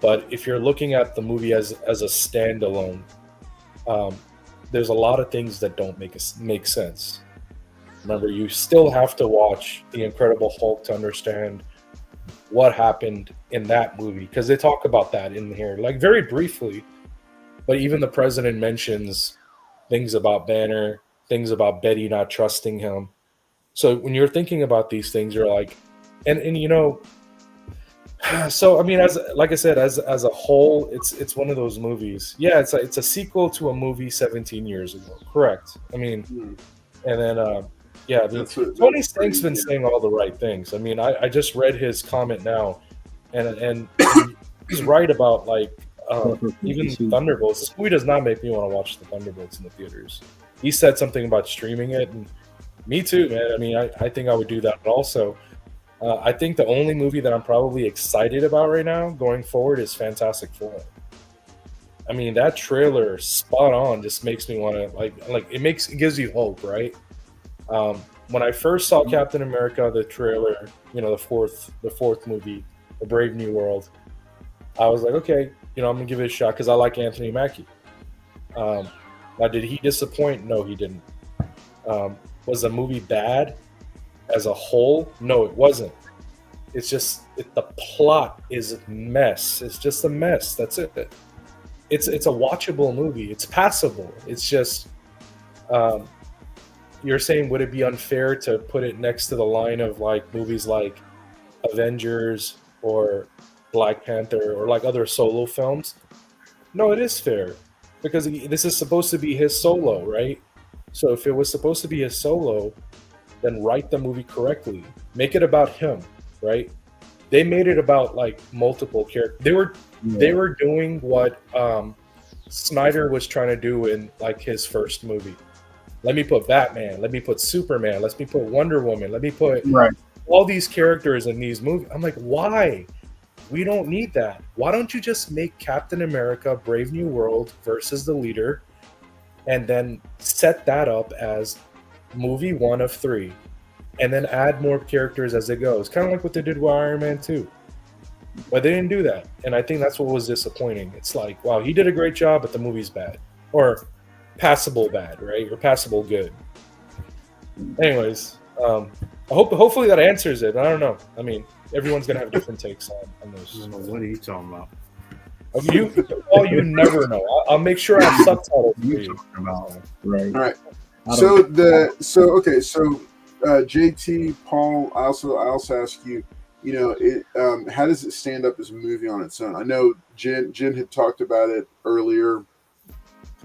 But if you're looking at the movie as a standalone, there's a lot of things that don't make sense. Remember, you still have to watch The Incredible Hulk to understand what happened in that movie, because they talk about that in here, like very briefly. But even the president mentions things about Banner, things about Betty not trusting him. So when you're thinking about these things, you're like, and you know, so I mean, like I said, as a whole, it's one of those movies. Yeah, it's a sequel to a movie 17 years ago. Correct. I mean, and then yeah, Tony Stank's been saying all the right things. I mean, I just read his comment now, and he's right about, like, even Thunderbolts. This movie does not make me want to watch the Thunderbolts in the theaters. He said something about streaming it, and me too, man. I mean, I think I would do that. But also, I think the only movie that I'm probably excited about right now going forward is Fantastic Four. I mean, that trailer, spot on, just makes me want to, like it gives you hope, right? When I first saw Captain America, the trailer, you know, the fourth movie, The Brave New World, I was like, okay, you know, I'm gonna give it a shot because I like Anthony Mackie. Now, did he disappoint? No, he didn't. Was the movie bad as a whole? No, it wasn't. It's just the plot is a mess. It's just a mess. That's it. It's a watchable movie. It's passable. It's just. You're saying, would it be unfair to put it next to the line of like movies like Avengers or Black Panther or like other solo films? No, it is fair because this is supposed to be his solo, right? So if it was supposed to be his solo, then write the movie correctly. Make it about him, right? They made it about like multiple characters. They were doing what Snyder was trying to do in like his first movie. Let me put Batman. Let me put Superman. Let me put Wonder Woman. Let me put all these characters in these movies. I'm like, why? We don't need that. Why don't you just make Captain America Brave New World versus the leader and then set that up as movie 1 of 3, and then add more characters as it goes, kind of like what they did with Iron Man 2. But they didn't do that, and I think that's what was disappointing. It's like, wow, he did a great job, but the movie's bad, or passable bad, right, or passable good. Anyways, hopefully that answers it. I don't know. I mean, everyone's gonna have different takes on I those. don't know what are you talking about. You never know. I'll make sure I have subtitles for you. Right. All right. I So don't- JT, Paul, I also ask you, how does it stand up as a movie on its own? I know Jen had talked about it earlier,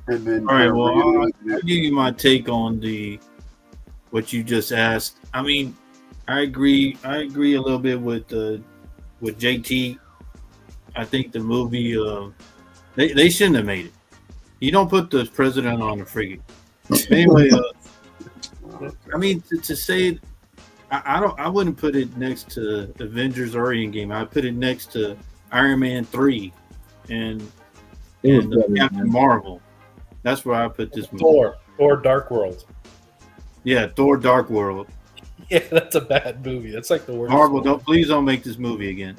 and then All right, kind of well, reiterated I'll it. give you my take on what you just asked. I mean, I agree a little bit with JT. I think the movie they shouldn't have made it. You don't put the president on a frigate. Anyway, I mean to say I wouldn't put it next to Avengers or Endgame. I'd put it next to Iron Man 3 and It was better, Captain man. Marvel. That's where I put this movie. Thor Dark World. Yeah, Thor Dark World. Yeah, that's a bad movie. That's like the worst. Marvel, please don't make this movie again.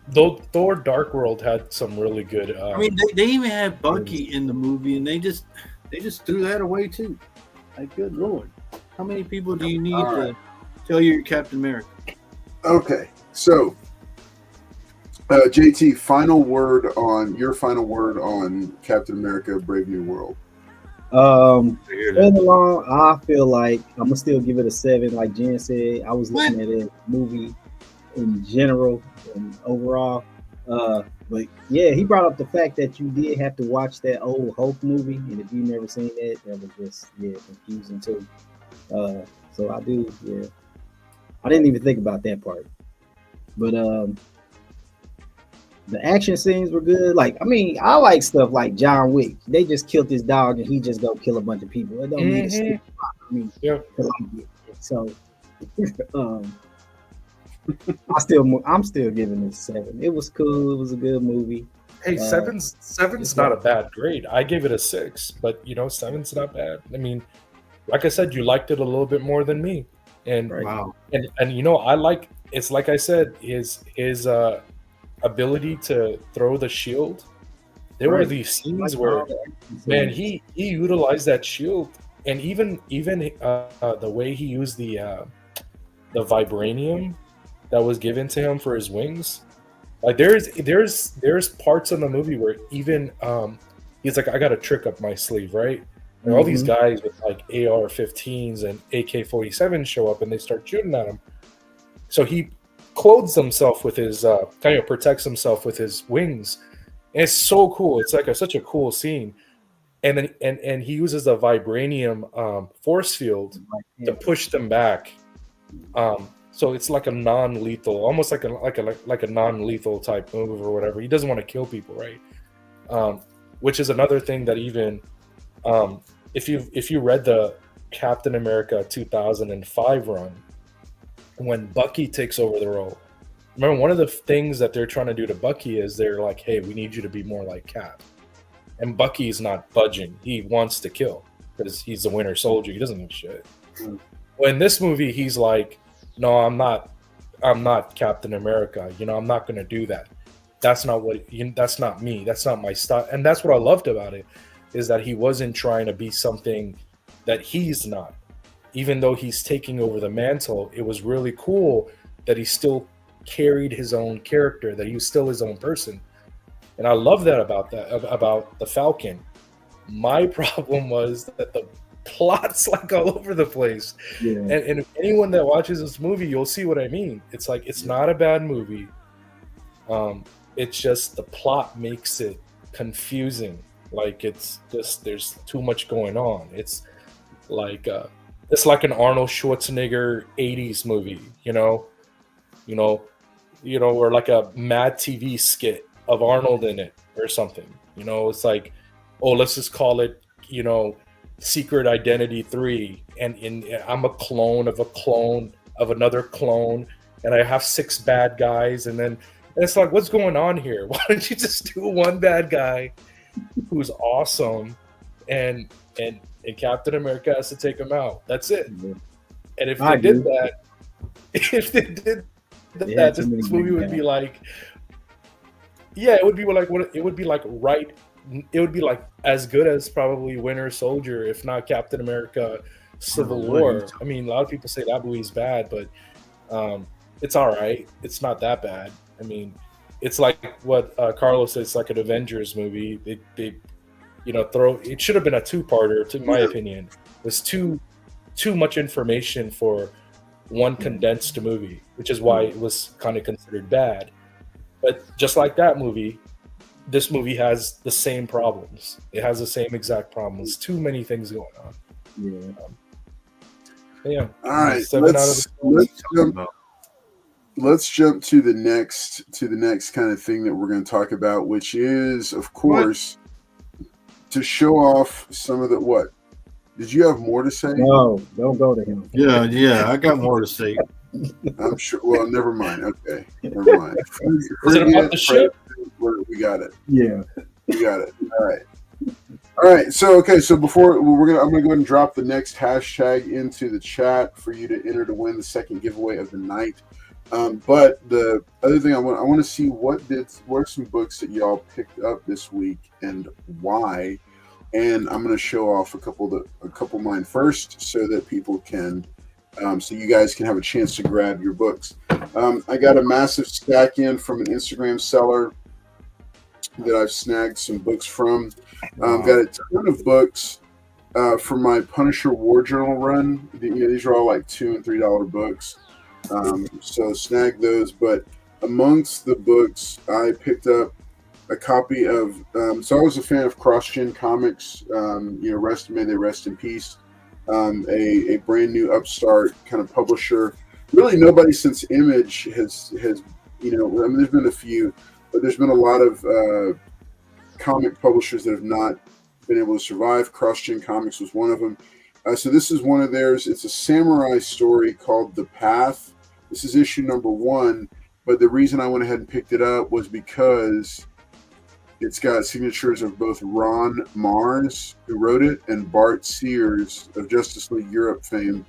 Though Thor Dark World had some really good. I mean, they even had Bucky in the movie, and they just threw that away too. Like, good lord, how many people do you need All to right. tell you're Captain America? Okay, so JT, final word on Captain America: Brave New World. Um, I hear that. All along, I feel like I'm gonna still give it a 7. Like Jen said, I was looking at it movie in general and overall. But yeah, he brought up the fact that you did have to watch that old Hulk movie, and if you never seen that, that was just confusing too. So I do, yeah. I didn't even think about that part, but the action scenes were good. Like, I mean, I like stuff like John Wick. They just killed his dog, and he just go kill a bunch of people. It don't need a stick. I mean, Yeah. to like it. So, I'm still giving it a 7. It was cool. It was a good movie. Hey, seven's not a bad grade. I gave it a 6, but 7's not bad. I mean, like I said, you liked it a little bit more than me, and Right. Wow. and I like, it's like I said, his ability to throw the shield. There were Right. these scenes Like where, all the action man, scenes. he utilized that shield, and even the way he used the vibranium that was given to him for his wings. Like, there's parts in the movie where even he's like, I got a trick up my sleeve, right? And all these guys with like AR-15s and AK-47 show up, and they start shooting at him. So he clothes himself with his kind of protects himself with his wings. And it's so cool. It's like such a cool scene. And then and he uses a vibranium force field to push them back. So it's like a non-lethal, almost like a non-lethal type move or whatever. He doesn't want to kill people, right? Which is another thing that even if you read the Captain America 2005 run, when Bucky takes over the role, remember one of the things that they're trying to do to Bucky is they're like, hey, we need you to be more like Cap. And Bucky's not budging. He wants to kill because he's the Winter Soldier. He doesn't give a shit. Well, in this movie, he's like, no, I'm not Captain America. I'm not going to do that. That's not that's not me. That's not my style. And that's what I loved about it, is that he wasn't trying to be something that he's not. Even though he's taking over the mantle, it was really cool that he still carried his own character, that he was still his own person. And I love that about the Falcon. My problem was that the plot's like all over the place. Yeah. And if anyone that watches this movie, you'll see what I mean. It's like, it's not a bad movie. It's just the plot makes it confusing. Like, it's just, there's too much going on. It's like an Arnold Schwarzenegger 80s movie, or like a Mad TV skit of Arnold in it or something. It's like, oh, let's just call it, Secret Identity 3, and I'm a clone of another clone, and I have 6 bad guys, and then And it's like, what's going on here? Why don't you just do one bad guy who's awesome, and Captain America has to take him out? That's it. Yeah. And if I they did agree. that, if they did They that, had too this many movie big would be guys. like, yeah, it would be like what it would be like right. It would be like as good as probably Winter Soldier, if not Captain America: Civil War. I mean, a lot of people say that movie's bad, but it's all right. It's not that bad. I mean, it's like what Carlos said. It's like an Avengers movie. They throw. It should have been a two-parter, to my opinion. There's too much information for one condensed movie, which is why it was kind of considered bad. But just like that movie, this movie has the same problems. It has the same exact problems. Too many things going on. Yeah. Yeah. All right, 7 out of the let's jump to the next kind of thing that we're going to talk about, which is, of course, to show off some of the what. Did you have more to say? No, don't go to him. Yeah, I got more to say. I'm sure. Well, never mind. Okay, never mind. Is it about the ship? We got it. Yeah. We got it. All right. So before I'm gonna go ahead and drop the next hashtag into the chat for you to enter to win the second giveaway of the night. But the other thing I want to see what are some books that y'all picked up this week and why. And I'm going to show off a couple of mine first, so that people can, so you guys can have a chance to grab your books. I got a massive stack in from an Instagram seller that I've snagged some books from. Got a ton of books from my Punisher War Journal run. These are all like $2 and $3 books. So snag those. But amongst the books, I picked up a copy of, so I was a fan of CrossGen Comics, may they rest in peace, a brand new upstart kind of publisher. Really nobody since Image has there's been a few, but there's been a lot of comic publishers that have not been able to survive. CrossGen Comics was one of them. So this is one of theirs. It's a samurai story called The Path. This is issue number 1, but the reason I went ahead and picked it up was because it's got signatures of both Ron Mars, who wrote it, and Bart Sears of Justice League Europe fame,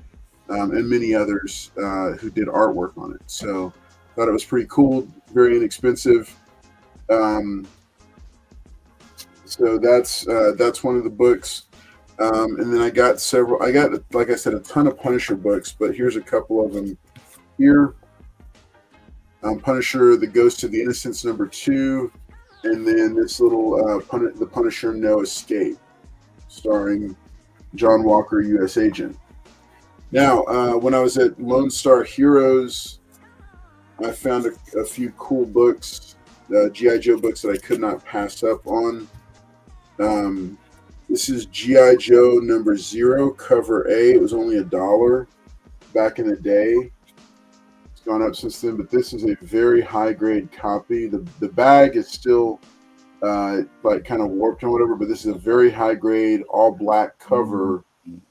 and many others who did artwork on it. So I thought it was pretty cool, very inexpensive. So that's one of the books. And then I got, like I said, a ton of Punisher books, but here's a couple of them here. Punisher, The Ghost of the Innocents, #2. And then this little The Punisher No Escape, starring John Walker, U.S. Agent. Now, when I was at Lone Star Heroes, I found a few cool books, G.I. Joe books that I could not pass up on. This is G.I. Joe #0, cover A. It was only $1 back in the day. Gone up since then, but this is a very high grade copy. The bag is still like kind of warped and whatever, but this is a very high grade all black cover.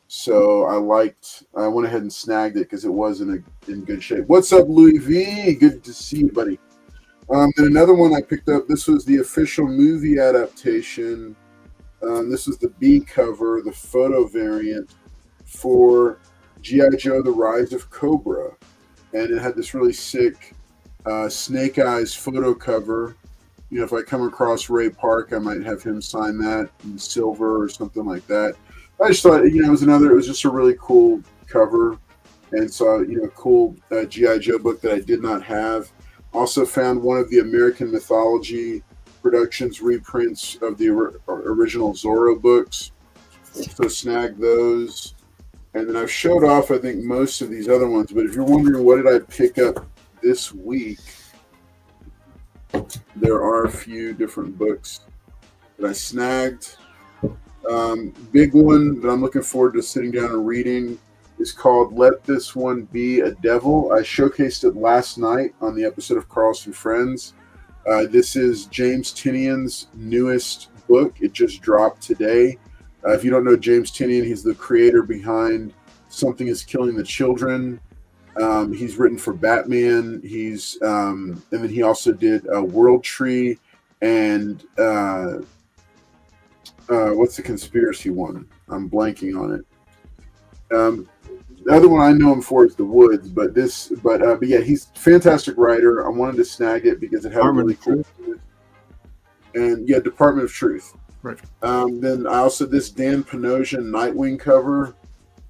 So I went ahead and snagged it because it was in good shape. What's up, Louis V? Good to see you, buddy. Then another one I picked up. This was the official movie adaptation. This was the B cover, the photo variant for G.I. Joe: The Rise of Cobra. And it had this really sick Snake Eyes photo cover. If I come across Ray Park, I might have him sign that in silver or something like that. I just thought, it was just a really cool cover. And so, cool G.I. Joe book that I did not have. Also found one of the American Mythology Productions reprints of the original Zorro books. So snag those. And then I've showed off, I think, most of these other ones. But if you're wondering what did I pick up this week, there are a few different books that I snagged. Big one that I'm looking forward to sitting down and reading is called Let This One Be a Devil. I showcased it last night on the episode of Carlson Friends. This is James Tinian's newest book. It just dropped today. If you don't know James Tinian, he's the creator behind Something is Killing the Children, He's written for Batman. And then he also did World Tree and what's the conspiracy one? I'm blanking on it. The other one I know him for is The Woods, but yeah, he's a fantastic writer. I wanted to snag it because it had a really cool. And yeah, Department of Truth. Right. Then I also this Dan Panosian Nightwing cover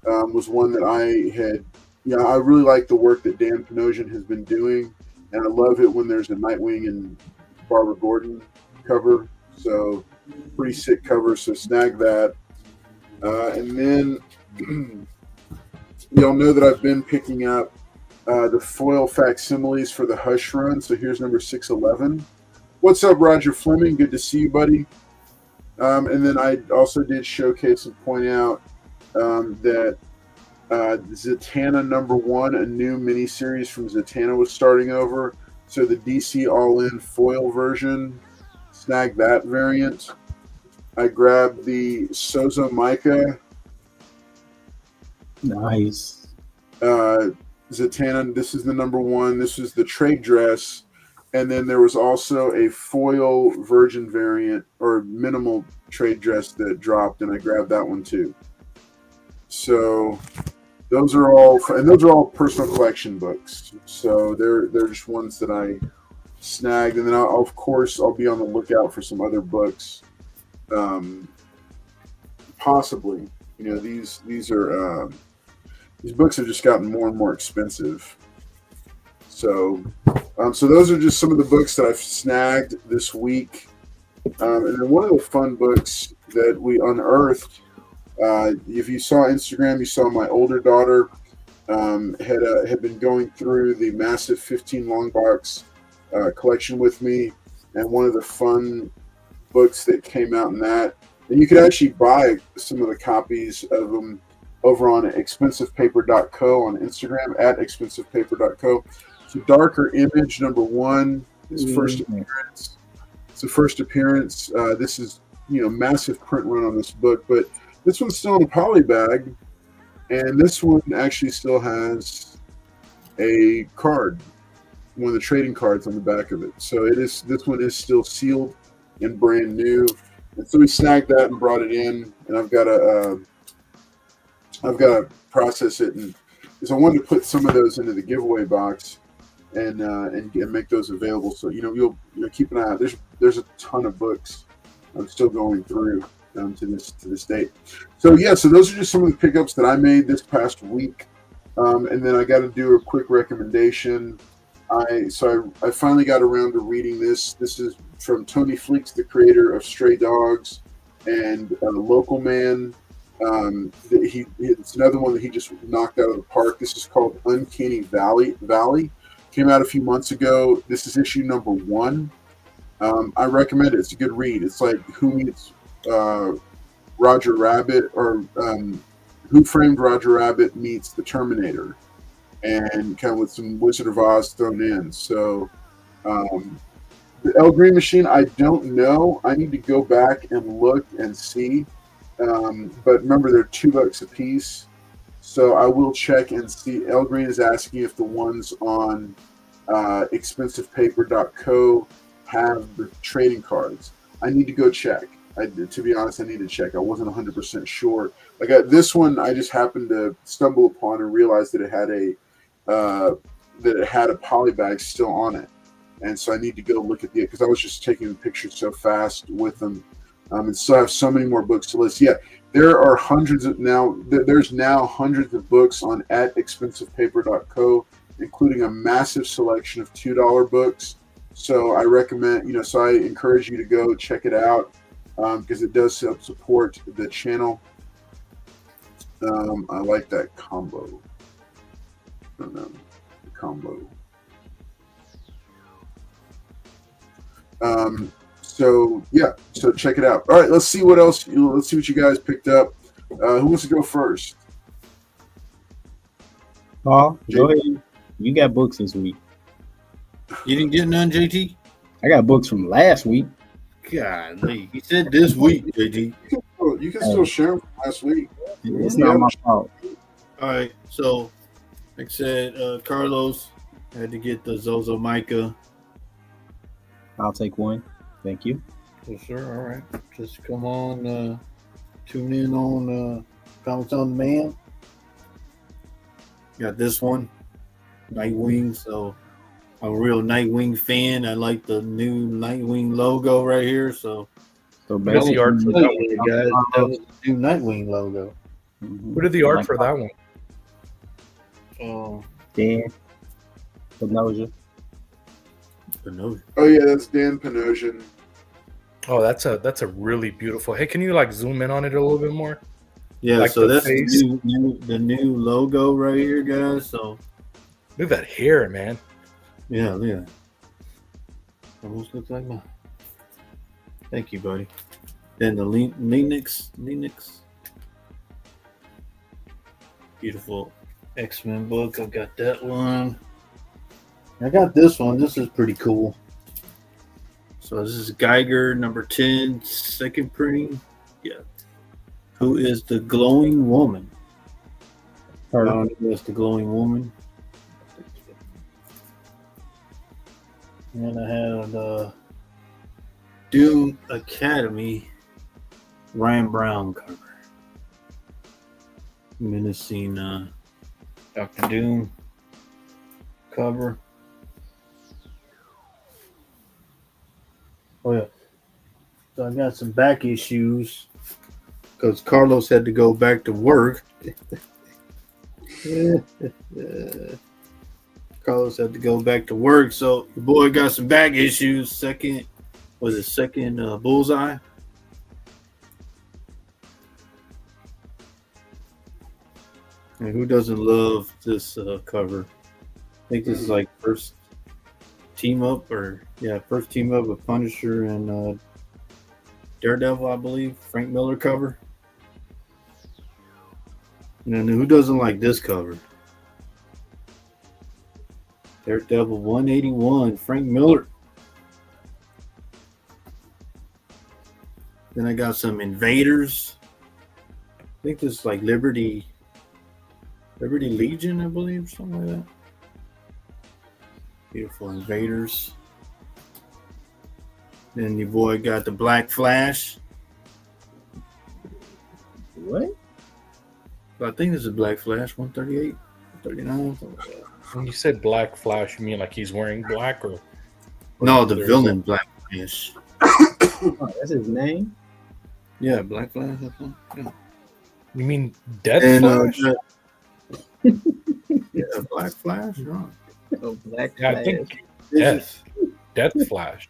was one that I had. Yeah, I really like the work that Dan Panosian has been doing, and I love it when there's a Nightwing and Barbara Gordon cover. So pretty sick cover. So snag that. And then y'all know that I've been picking up the foil facsimiles for the Hush run. So here's number 611. What's up, Roger Fleming? Good to see you, buddy. And then I also did showcase and point out that Zatanna #1, a new miniseries from Zatanna, was starting over. So the DC All-In foil version, snag that variant. I grabbed the Sozo Micah. Nice. Zatanna, this is the #1. This is the trade dress. And then there was also a foil virgin variant or minimal trade dress that dropped, and I grabbed that one too. So those are all personal collection books. So they're just ones that I snagged, and then of course I'll be on the lookout for some other books. Possibly, these books have just gotten more and more expensive. So those are just some of the books that I've snagged this week. And then one of the fun books that we unearthed, if you saw Instagram, you saw my older daughter had been going through the massive 15 long box collection with me, and one of the fun books that came out in that, and you could actually buy some of the copies of them over on expensivepaper.co on Instagram at expensivepaper.co. So Darker Image #1, his first appearance. It's the first appearance. This is massive print run on this book, but this one's still in a poly bag, and this one actually still has a card, one of the trading cards on the back of it. So this one is still sealed and brand new. And so we snagged that and brought it in, and I've got to process it, and because I wanted to put some of those into the giveaway box and make those available. So you'll keep an eye out. There's a ton of books I'm still going through to this date. So those are just some of the pickups that I made this past week. And then I got to do a quick recommendation. I finally got around to reading this. This is from Tony Fleeks, the creator of Stray Dogs and Local Man. It's another one that he just knocked out of the park. This is called Uncanny Valley. Came out a few months ago. This is issue #1. I recommend it. It's a good read. It's like Who Meets Roger Rabbit, or Who Framed Roger Rabbit meets the Terminator, and kind of with some Wizard of Oz thrown in. So the El Green Machine, I don't know. I need to go back and look and see. But remember, they're $2 a piece. So I will check and see. El Green is asking if the ones on expensivepaper.co have the trading cards. I need to go check. To be honest, I need to check. I wasn't 100% sure. This one, I just happened to stumble upon and realized that it had a poly bag still on it, and so I need to go look at because I was just taking the pictures so fast with them, and still have so many more books to list. Yeah, there are There's now hundreds of books on at expensivepaper.co, including a massive selection of $2 books. So I recommend, so I encourage you to go check it out. Because it does help support the channel. I like that combo. I don't know, the combo. So check it out. All right, let's see what else. Let's see what you guys picked up. Who wants to go first? Paul, go ahead. You got books this week. You didn't get none, JT? I got books from last week. Golly, he said this week, JT. You can still share them from last week. It's not my fault. All right, so Like I said, Carlos had to get the Zozo Micah. I'll take one. Thank you. Yes, sir. All right. Just come on, tune in on Comics on Demand. Got this one, Nightwing. So I'm a real Nightwing fan. I like the new Nightwing logo right here. So So What's the art for Tell that you, one? guys, that was the new Nightwing logo. Who did the art for that one? Dan Panoja. No. Oh yeah, that's Dan Panosian. Oh, that's a really beautiful. Hey, can you like zoom in on it a little bit more? Yeah, Like so the that's face. the new logo right here, guys. So Look at that hair, man. yeah, look at that. Almost looks like mine. Thank you, buddy. Then the Linux. Beautiful X-Men book. I got that one. I got this one. This is pretty cool. So this is Geiger number 10, second printing. Yeah. Who is the glowing woman? Her. That's the glowing woman. And I have Doom Academy Ryan Brown cover. Menacing Dr. Doom cover. Oh yeah. So I got some back issues because Carlos had to go back to work. Carlos had to go back to work, so your boy got some back issues. Second bullseye. And who doesn't love this cover? I think this is like first team up with Punisher and Daredevil, I believe. Frank Miller cover. And then who doesn't like this cover? Daredevil 181, Frank Miller. Then I got some Invaders. I think this is like Liberty Legion, I believe, something like that. Beautiful Invaders. Then your boy got the Black Flash. What? I think this is Black Flash 138, 139, something like that. When you said Black Flash, you mean like he's wearing black or? No, the villain Black Flash. Oh, that's his name? Yeah, Black Flash. Yeah. You mean Dead And Flash? yeah, Black Flash. Right. Oh, Black Yeah, I Flash. think Is Death Flash.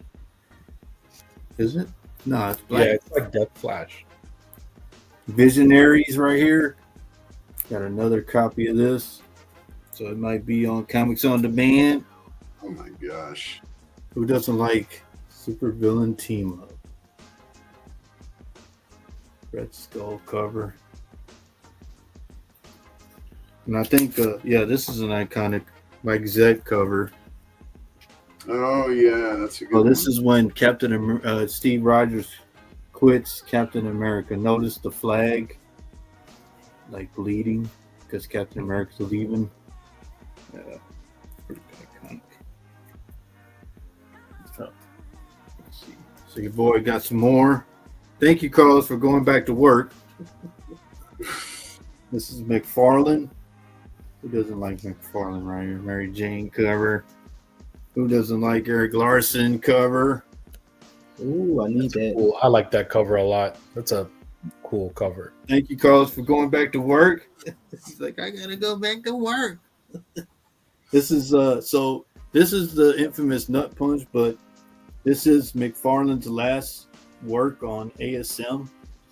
it? No, it's Yeah, Black. it's like Death Flash. Visionaries right here. Got another copy of this. So it might be on Comics on Demand. Oh my gosh. Who doesn't like super villain team up? Red Skull cover. And I think, this is an iconic Mike Zed cover. Oh yeah, that's a good Oh, one. this is when Steve Rogers quits Captain America. Notice the flag, like bleeding, because Captain America's leaving. Pretty iconic. So, let's see. So your boy got some more. Thank you, Carlos, for going back to work. This is McFarlane. Who doesn't like McFarlane right here? Mary Jane cover. Who doesn't like Eric Larson cover? Ooh, I need that. Cool. I like that cover a lot. That's a cool cover. Thank you, Carlos, for going back to work. He's like, I gotta go back to work. This is this is the infamous Nut Punch, but this is McFarlane's last work on ASM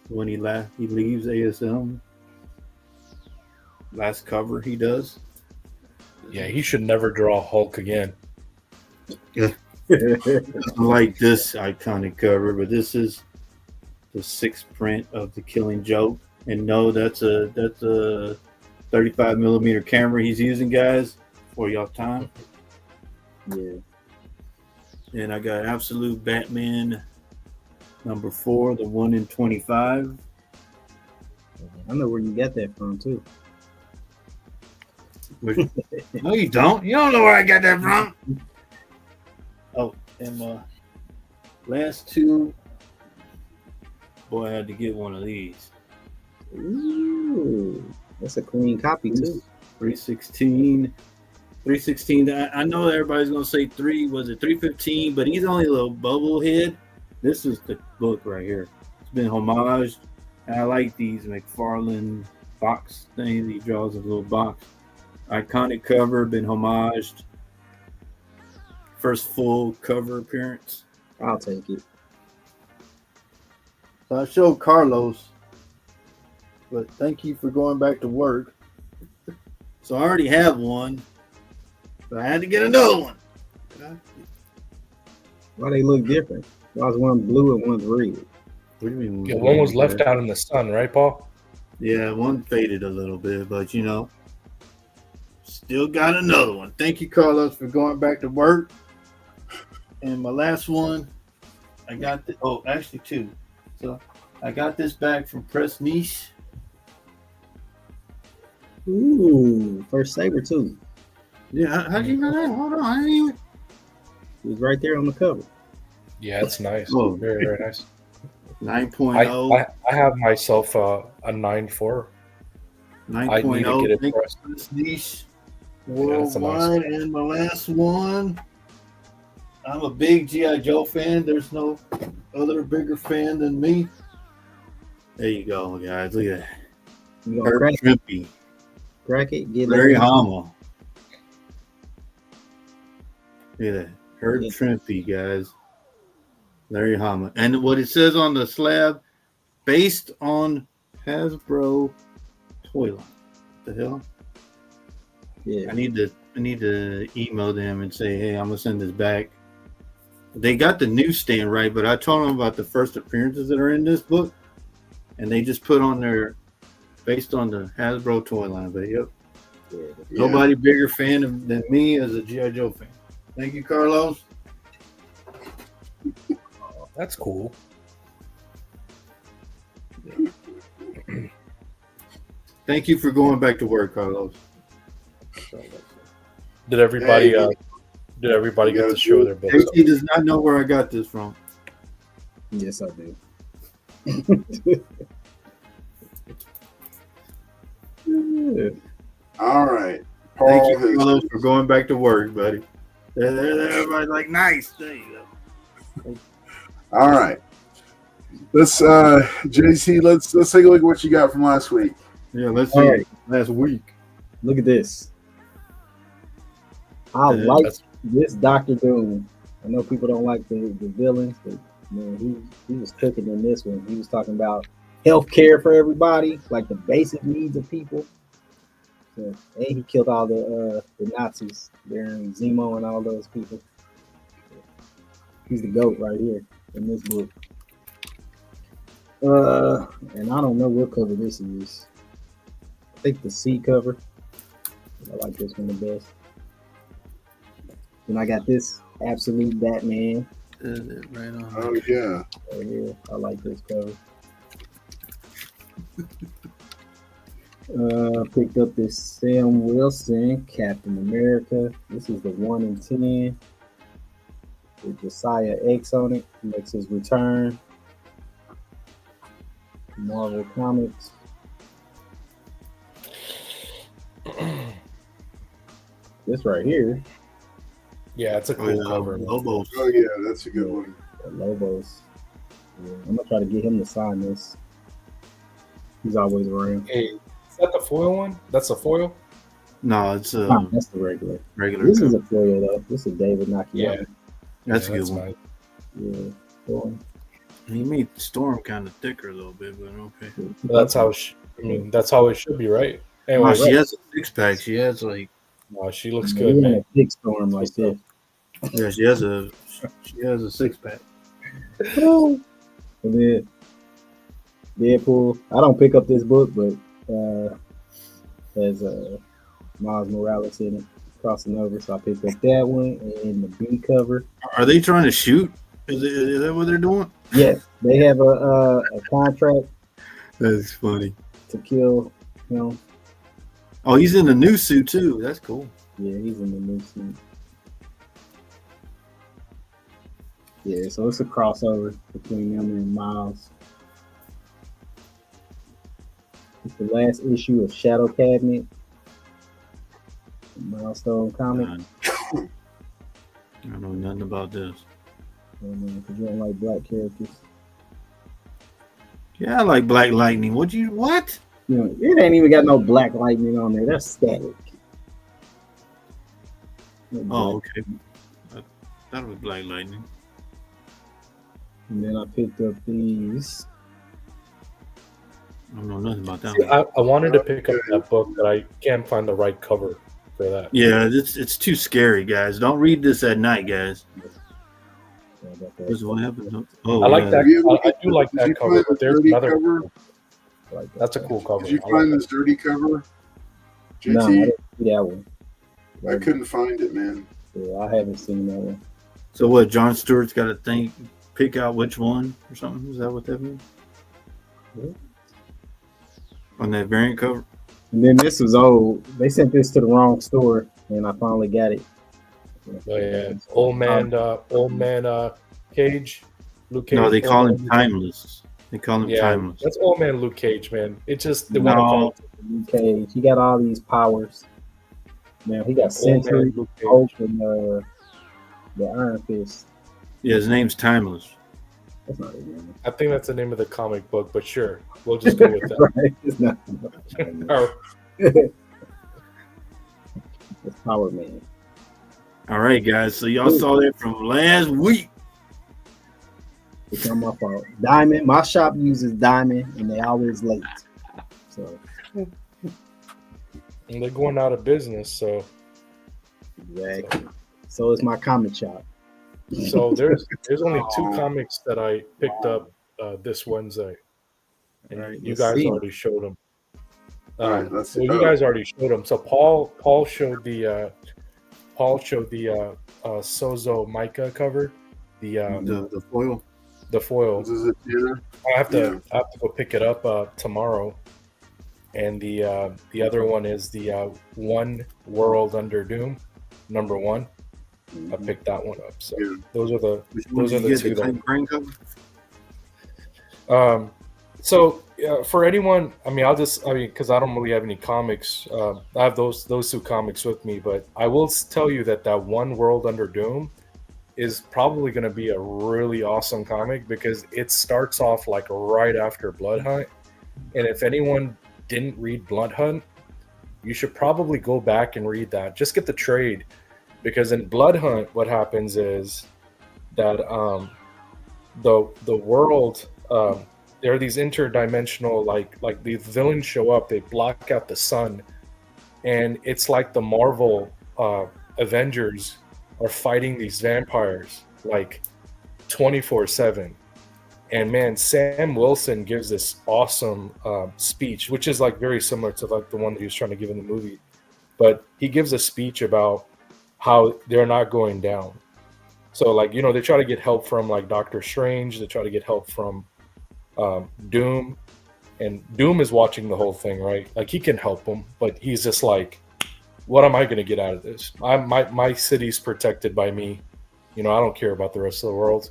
when he leaves ASM. Last cover he does. Yeah, he should never draw Hulk again. Like this iconic cover, but this is the 6th print of the Killing Joke. And no, that's a 35mm camera he's using, guys, for y'all time. Yeah. And I got Absolute Batman number 4, the 1 in 25. I know where you got that from too. No, you don't. You don't know where I got that from. Oh, and my last two. Boy, I had to get one of these. Ooh, that's a clean copy too. 316. 316. I know everybody's gonna say 315, but he's only a little bubble head. This is the book right here. It's been homaged. And I like these McFarlane box things. He draws a little box. Iconic cover, been homaged. First full cover appearance. I'll take it. So I showed Carlos, but thank you for going back to work. So I already have one, but I had to get another one. Why they look different? Why is one blue and one's red? What do you mean? Yeah, one was left out in the sun, right, Paul? Yeah, one faded a little bit, but you know, still got another one. Thank you, Carlos, for going back to work. And my last one, I got actually two. So I got this back from Press Niche. Ooh, first saber too. Yeah, how'd you know that? Hold on, I didn't even. It was right there on the cover. Yeah, it's nice. Oh. Very, very nice. 9.0. I have myself a 9.4. 9.0. I need to get it Thank you, pressed. Press Niche Yeah, that's a nice worldwide. And my last one. I'm a big G.I. Joe fan. There's no other bigger fan than me. There you go, guys. Look at that. You gonna Herb crack, Trimpe. crack it? Get Larry it. Hama. Look at that. Herb Yeah. Trimpe, guys. Larry Hama. And what it says on the slab, based on Hasbro toy line. What the hell? Yeah. I need to email them and say, hey, I'm gonna send this back. They got the newsstand right, but I told them about the first appearances that are in this book, and they just put on their based on the Hasbro toy line. But yep, Yeah. nobody bigger fan than me as a G.I. Joe fan. Thank you, Carlos. That's cool. Thank you for going back to work, Carlos. Did everybody Hey. did everybody get Yeah, to show their books? He does not know where I got this from. Yes, I do. All right. Thank Paul you, has Carlos, for going back to work, buddy. Everybody's like, nice. There you go. all right. Let's JC, let's take a look at what you got from last week. Yeah, let's see. All right. Last week. Look at this. I Yeah, like that's- this Doctor Doom. I know people don't like the villains, but man, he was cooking in this one. He was talking about health care for everybody, like the basic needs of people. So, and he killed all the Nazis there in Zemo and all those people. He's the GOAT right here in this book. And I don't know what cover this is. I think the C cover. I like this one the best. Then I got this Absolute Batman Right on. Oh yeah. right here. I like this cover. Picked up this Sam Wilson Captain America. This is the 1 in 10 with Josiah X on it. He makes his return. Marvel Comics. This right here, Yeah, it's a cool cover. Lobos. Oh yeah, that's a good one. the Lobos. Yeah, I'm gonna try to get him to sign this. He's always around. Hey, is that the foil one? That's a foil? No, it's a Ah, that's the regular. regular. This is cover. a foil though. This is David Nakiata. Yeah. That's Yeah, a good one. nice. Yeah. Foil. He made Storm kind of thicker a little bit, but okay. That's how that's how it should be, right? Anyway, Oh, she has a 6-pack. She has like she looks Yeah, good, he in man. a big storm like this. yeah, she has a 6-pack. And then Deadpool. I don't pick up this book, but has Miles Morales in it, crossing over. So I picked up that one and the B cover. Are they trying to shoot? Is that what they're doing? Yes, they have a contract That's funny. to kill him. Oh, he's in the new suit too. That's cool. Yeah, he's in the new suit. Yeah, so it's a crossover between them and Miles. It's the last issue of Shadow Cabinet, Milestone Comic. I don't know nothing about this. Because you don't like black characters. Yeah, I like Black Lightning. What? You know, it ain't even got no Black Lightning on there. That's static. Oh, okay. I thought it was Black Lightning. And then I picked up these. I don't know nothing about that See, one. I wanted to pick up that book, but I can't find the right cover for that. Yeah, it's too scary, guys. Don't read this at night, guys. This is what happened. Oh, I like yeah. that. I do like Did that you cover, find but the there's dirty another. cover? That's a cool cover. Did you I find like this dirty cover, JT? No, I didn't see that one. I couldn't find it, man. Yeah, I haven't seen that one. So what? John Stewart's got to pick out which one or something. Is that what that means? Yeah. On that variant cover. And then this was old. They sent this to the wrong store, and I finally got it. Oh yeah, old man, Cage, Luke Cage. No, they call Old him Man- Timeless. They call him Yeah, Timeless. that's old man Luke Cage, man. It just they want to call him Cage. He got all these powers. Man, he got old Sentry, man Luke Cage. Hulk, and the Iron Fist. Yeah, his name's Timeless. That's not his name. I think that's the name of the comic book, but sure, we'll just go with that. Right? It's not. Or- It's Power Man. All right, guys. So y'all saw that from last week. It's not my fault. Diamond. My shop uses Diamond, and they always late. So and they're going out of business, so exactly. So it's my comic shop. there's only 2 comics that I picked up this Wednesday, and All right, you let's guys see. already showed them. All right, let's Well, see. you guys already showed them. So Paul showed the Sozo Micah cover, The foil. the foil. This is a dinner. I have to go pick it up tomorrow. And the other one is the One World Under Doom, number 1. I picked that one up. So Yeah. those are the Which one those did are you the get? two. The That, Green cover? so for anyone, because I don't really have any comics. I have those 2 comics with me, but I will tell you that One World Under Doom is probably going to be a really awesome comic because it starts off like right after Blood Hunt, and if anyone didn't read Blood Hunt, you should probably go back and read that. Just get the trade, because in Blood Hunt, what happens is that the world. There are these interdimensional, like the villains show up, they block out the sun, and it's like the Marvel Avengers are fighting these vampires like 24/7. And man, Sam Wilson gives this awesome speech, which is like very similar to like the one that he was trying to give in the movie. But he gives a speech about how they're not going down. So like, they try to get help from like Doctor Strange, they try to get help from Doom, and Doom is watching the whole thing, right? Like he can help them, but he's just like, what am I going to get out of this? My city's protected by me. I don't care about the rest of the world,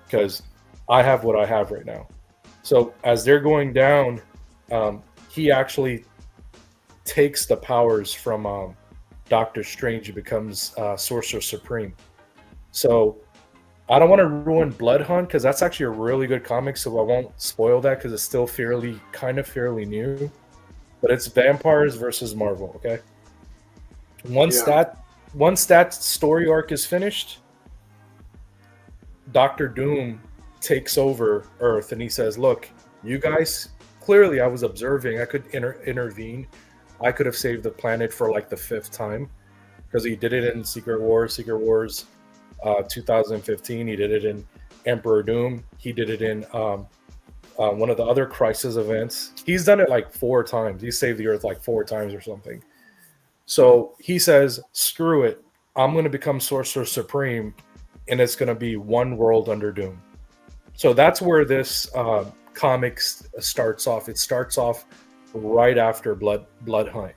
because I have what I have right now. So as they're going down, he actually takes the powers from Doctor Strange and becomes Sorcerer Supreme. So I don't want to ruin Blood Hunt because that's actually a really good comic, so I won't spoil that because it's still fairly new. But it's vampires versus Marvel, okay? Once that story arc is finished, Doctor Doom takes over Earth and he says, "Look, you guys, clearly I was observing. I could intervene. I could have saved the planet for like the 5th time because he did it in Secret Wars 2015. He did it in Emperor Doom. He did it in one of the other Crisis events. He's done it like 4 times. He saved the Earth like 4 times or something. So he says, screw it. I'm going to become Sorcerer Supreme, and it's going to be One World Under Doom. So that's where this comic starts off. It starts off right after Blood Hunt,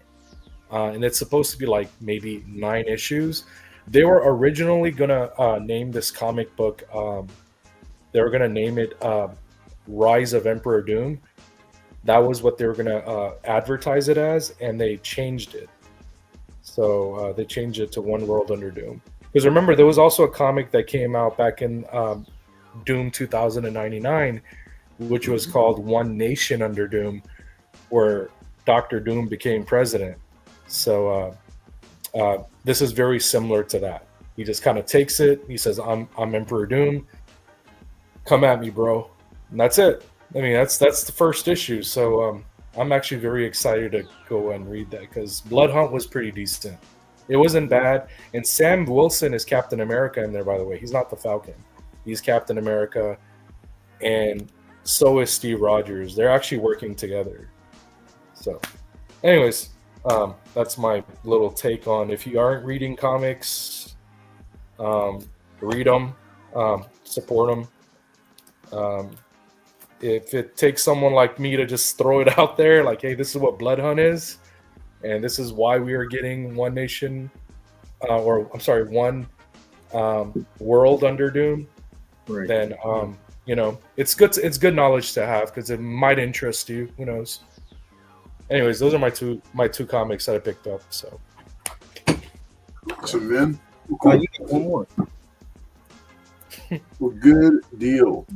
and it's supposed to be like maybe 9 issues. They were originally gonna name this comic book. They were gonna name it Rise of Emperor Doom. That was what they were gonna advertise it as, and they changed it. So they changed it to One World Under Doom. Because remember, there was also a comic that came out back in Doom 2099, which was called One Nation Under Doom, where Doctor Doom became president. So this is very similar to that. He just kind of takes it. He says, "I'm Emperor Doom. Come at me, bro." And that's it. I mean, that's the first issue. So I'm actually very excited to go and read that because Blood Hunt was pretty decent. It wasn't bad. And Sam Wilson is Captain America in there, by the way. He's not the Falcon. He's Captain America. And so is Steve Rogers. They're actually working together. So, anyways, that's my little take on if you aren't reading comics, read them, support them. If it takes someone like me to just throw it out there, like, hey, this is what Blood Hunt is, and this is why we are getting One Nation, One World Under Doom, Right. then it's good knowledge to have because it might interest you. Who knows? Anyways, those are my two comics that I picked up. So, Awesome, man. You get one more. Well, good deal.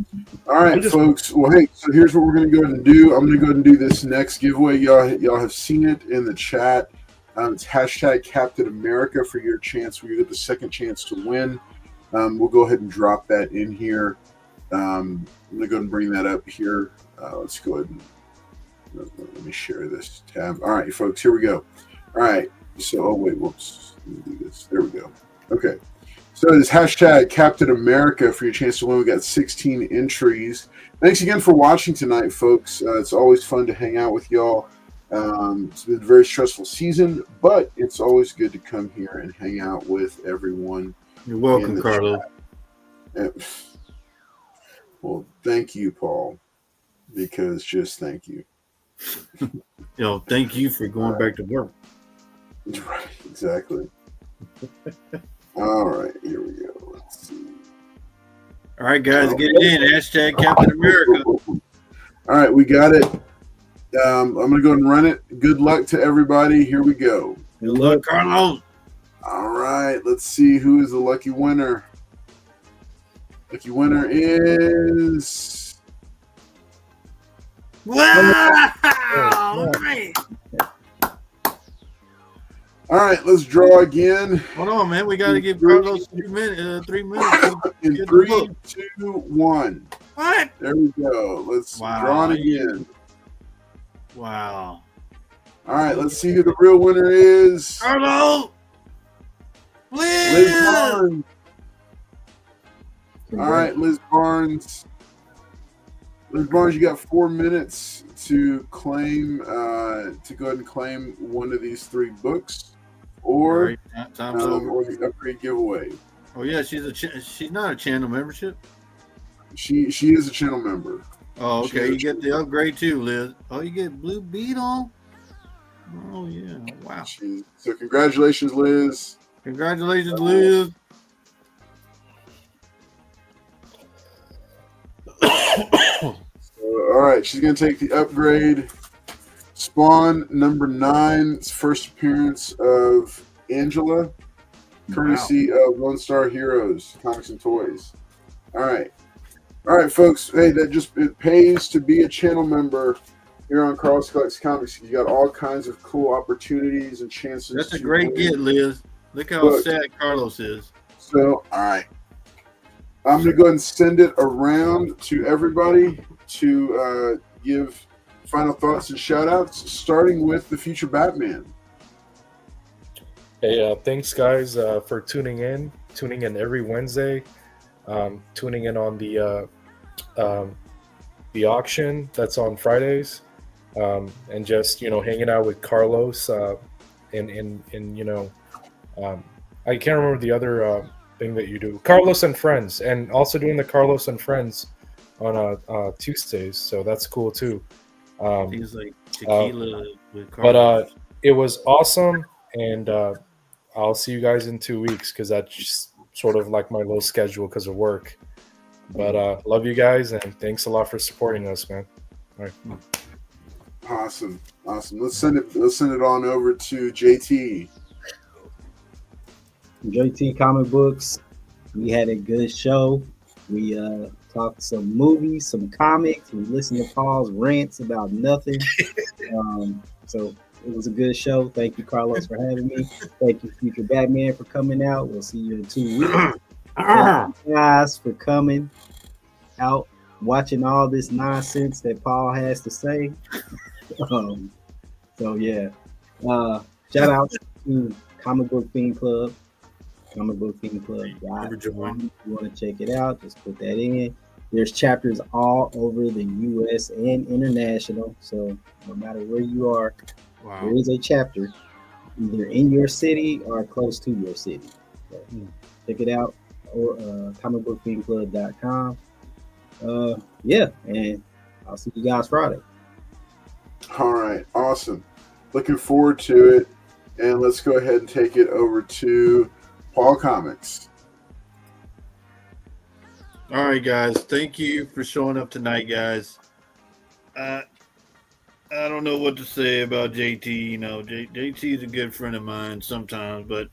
All right, folks. Well, hey, so here's what we're going to go ahead and do. I'm going to go ahead and do this next giveaway. Y'all have seen it in the chat. It's hashtag Captain America for your chance where you get the second chance to win. We'll go ahead and drop that in here. I'm going to go ahead and bring that up here. Let's go ahead and let me share this tab. All right, folks, here we go. All right. So, whoops. Let me do this. There we go. Okay. So this hashtag Captain America for your chance to win. We got 16 entries. Thanks again for watching tonight, folks. It's always fun to hang out with y'all. It's been a very stressful season, but it's always good to come here and hang out with everyone. You're welcome, Carlo. Well, thank you, Paul, because just thank you. Thank you for going back to work. Right, exactly. All right, here we go. Let's see. All right, guys, get it in. Hashtag Captain America. All right, we got it. I'm going to go ahead and run it. Good luck to everybody. Here we go. Good luck, Carlos. All right, let's see who is the lucky winner. Lucky winner is... Wow! All right. All right, let's draw again. Hold on, man. We got to give Carlos 3 minutes. 3 minutes. In 3, 2, 1. What? There we go. Let's draw it again. Wow. All right, let's see who the real winner is. Carlos! Liz Barnes. All right, Liz Barnes. Liz Barnes, you got 4 minutes to claim, to go ahead and claim one of these 3 books, or the upgrade giveaway. Oh yeah, she's not a channel membership. She is a channel member. Oh, okay. You get the upgrade too, Liz. Oh, you get Blue Beetle. Oh yeah, wow. So congratulations, Liz. Congratulations, Liz. All right, she's going to take the upgrade. Spawn number 9's first appearance of Angela, courtesy of Lone Star Heroes, Comics and Toys. All right, folks. Hey, it pays to be a channel member here on Carlos Collects Comics. You got all kinds of cool opportunities and chances. That's a great get, Liz. Look how sad Carlos is. So, all right. I'm going to go ahead and send it around to everybody to give final thoughts and shout outs, starting with the future Batman. Hey, thanks guys for tuning in every Wednesday, tuning in on the auction that's on Fridays, and just hanging out with Carlos and I can't remember the other thing that you do, Carlos and Friends, and also doing the Carlos and Friends on Tuesdays, so that's cool too. Things like tequila with But Carlos. it was awesome, and I'll see you guys in 2 weeks because that's just sort of like my little schedule because of work. But love you guys, and thanks a lot for supporting us, man. All right. Awesome. Let's send it on over to JT. JT Comic Books. We had a good show. We talked some movies, some comics. We listened to Paul's rants about nothing. So it was a good show. Thank you, Carlos, for having me. Thank you, Future Batman, for coming out. We'll see you in 2 weeks. Thank you guys for coming out, watching all this nonsense that Paul has to say. So yeah, shout out to Comic Book Theme Club, Comic Book Theme Club. If you want to check it out, just put that in. There's chapters all over the U.S. and international. So no matter where you are, there is a chapter either in your city or close to your city. So check it out, or comicbookthemeclub.com. Yeah, and I'll see you guys Friday. All right, awesome. Looking forward to it. And let's go ahead and take it over to Paul Comics. All right, guys. Thank you for showing up tonight, guys. I don't know what to say about JT. You know, JT is a good friend of mine sometimes, but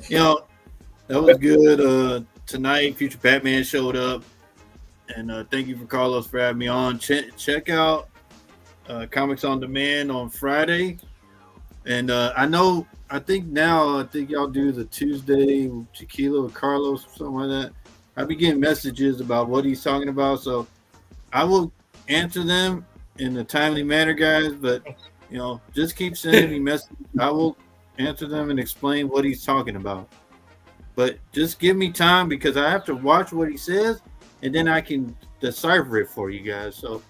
you know, that was good. Tonight, Future Batman showed up, and thank you for Carlos for having me on. Check out Comics on Demand on Friday, and I think y'all do the Tuesday Tequila with Carlos or something like that. I'll be getting messages about what he's talking about, so I will answer them in a timely manner, guys. But you know, just keep sending me messages. I will answer them and explain what he's talking about. But just give me time because I have to watch what he says, and then I can decipher it for you guys. So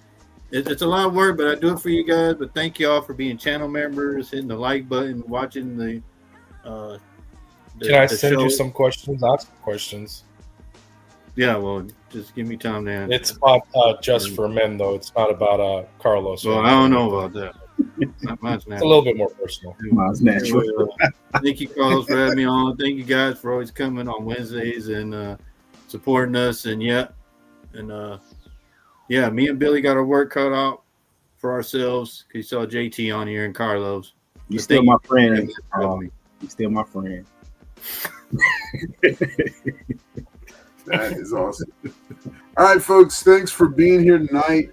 it's a lot of work, but I do it for you guys. But thank you all for being channel members, hitting the like button, watching the Can I the send show. you some questions? Ask questions. Yeah, well, just give me time to answer. It's about just for men, though. It's not about Carlos. Well, I don't know about that. Mine's It's a little bit more personal. Mine's natural. Thank you, Carlos, for having me on. Thank you guys for always coming on Wednesdays and supporting us. And me and Billy got our work cut out for ourselves. You saw JT on here and Carlos. You're still my friend. You're still my friend. That is awesome. All right, folks. Thanks for being here tonight.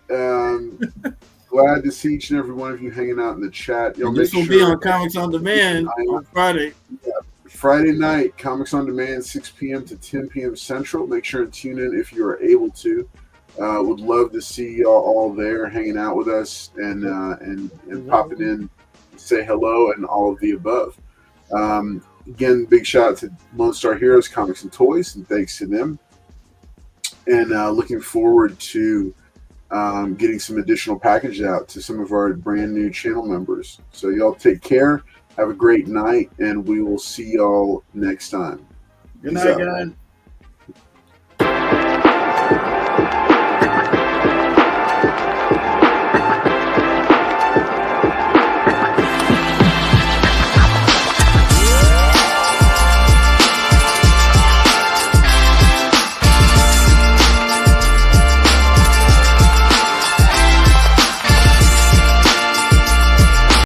Glad to see each and every one of you hanging out in the chat. This will be on Comics on Demand on Friday. Yeah, Friday night, Comics on Demand, 6 p.m. to 10 p.m. Central. Make sure to tune in if you are able to. Would love to see y'all all there hanging out with us and popping in, say hello, and all of the above. Again, big shout out to Lone Star Heroes Comics and Toys, and thanks to them. And looking forward to getting some additional packages out to some of our brand new channel members. So y'all take care, have a great night, and we will see y'all next time. Good night, guys.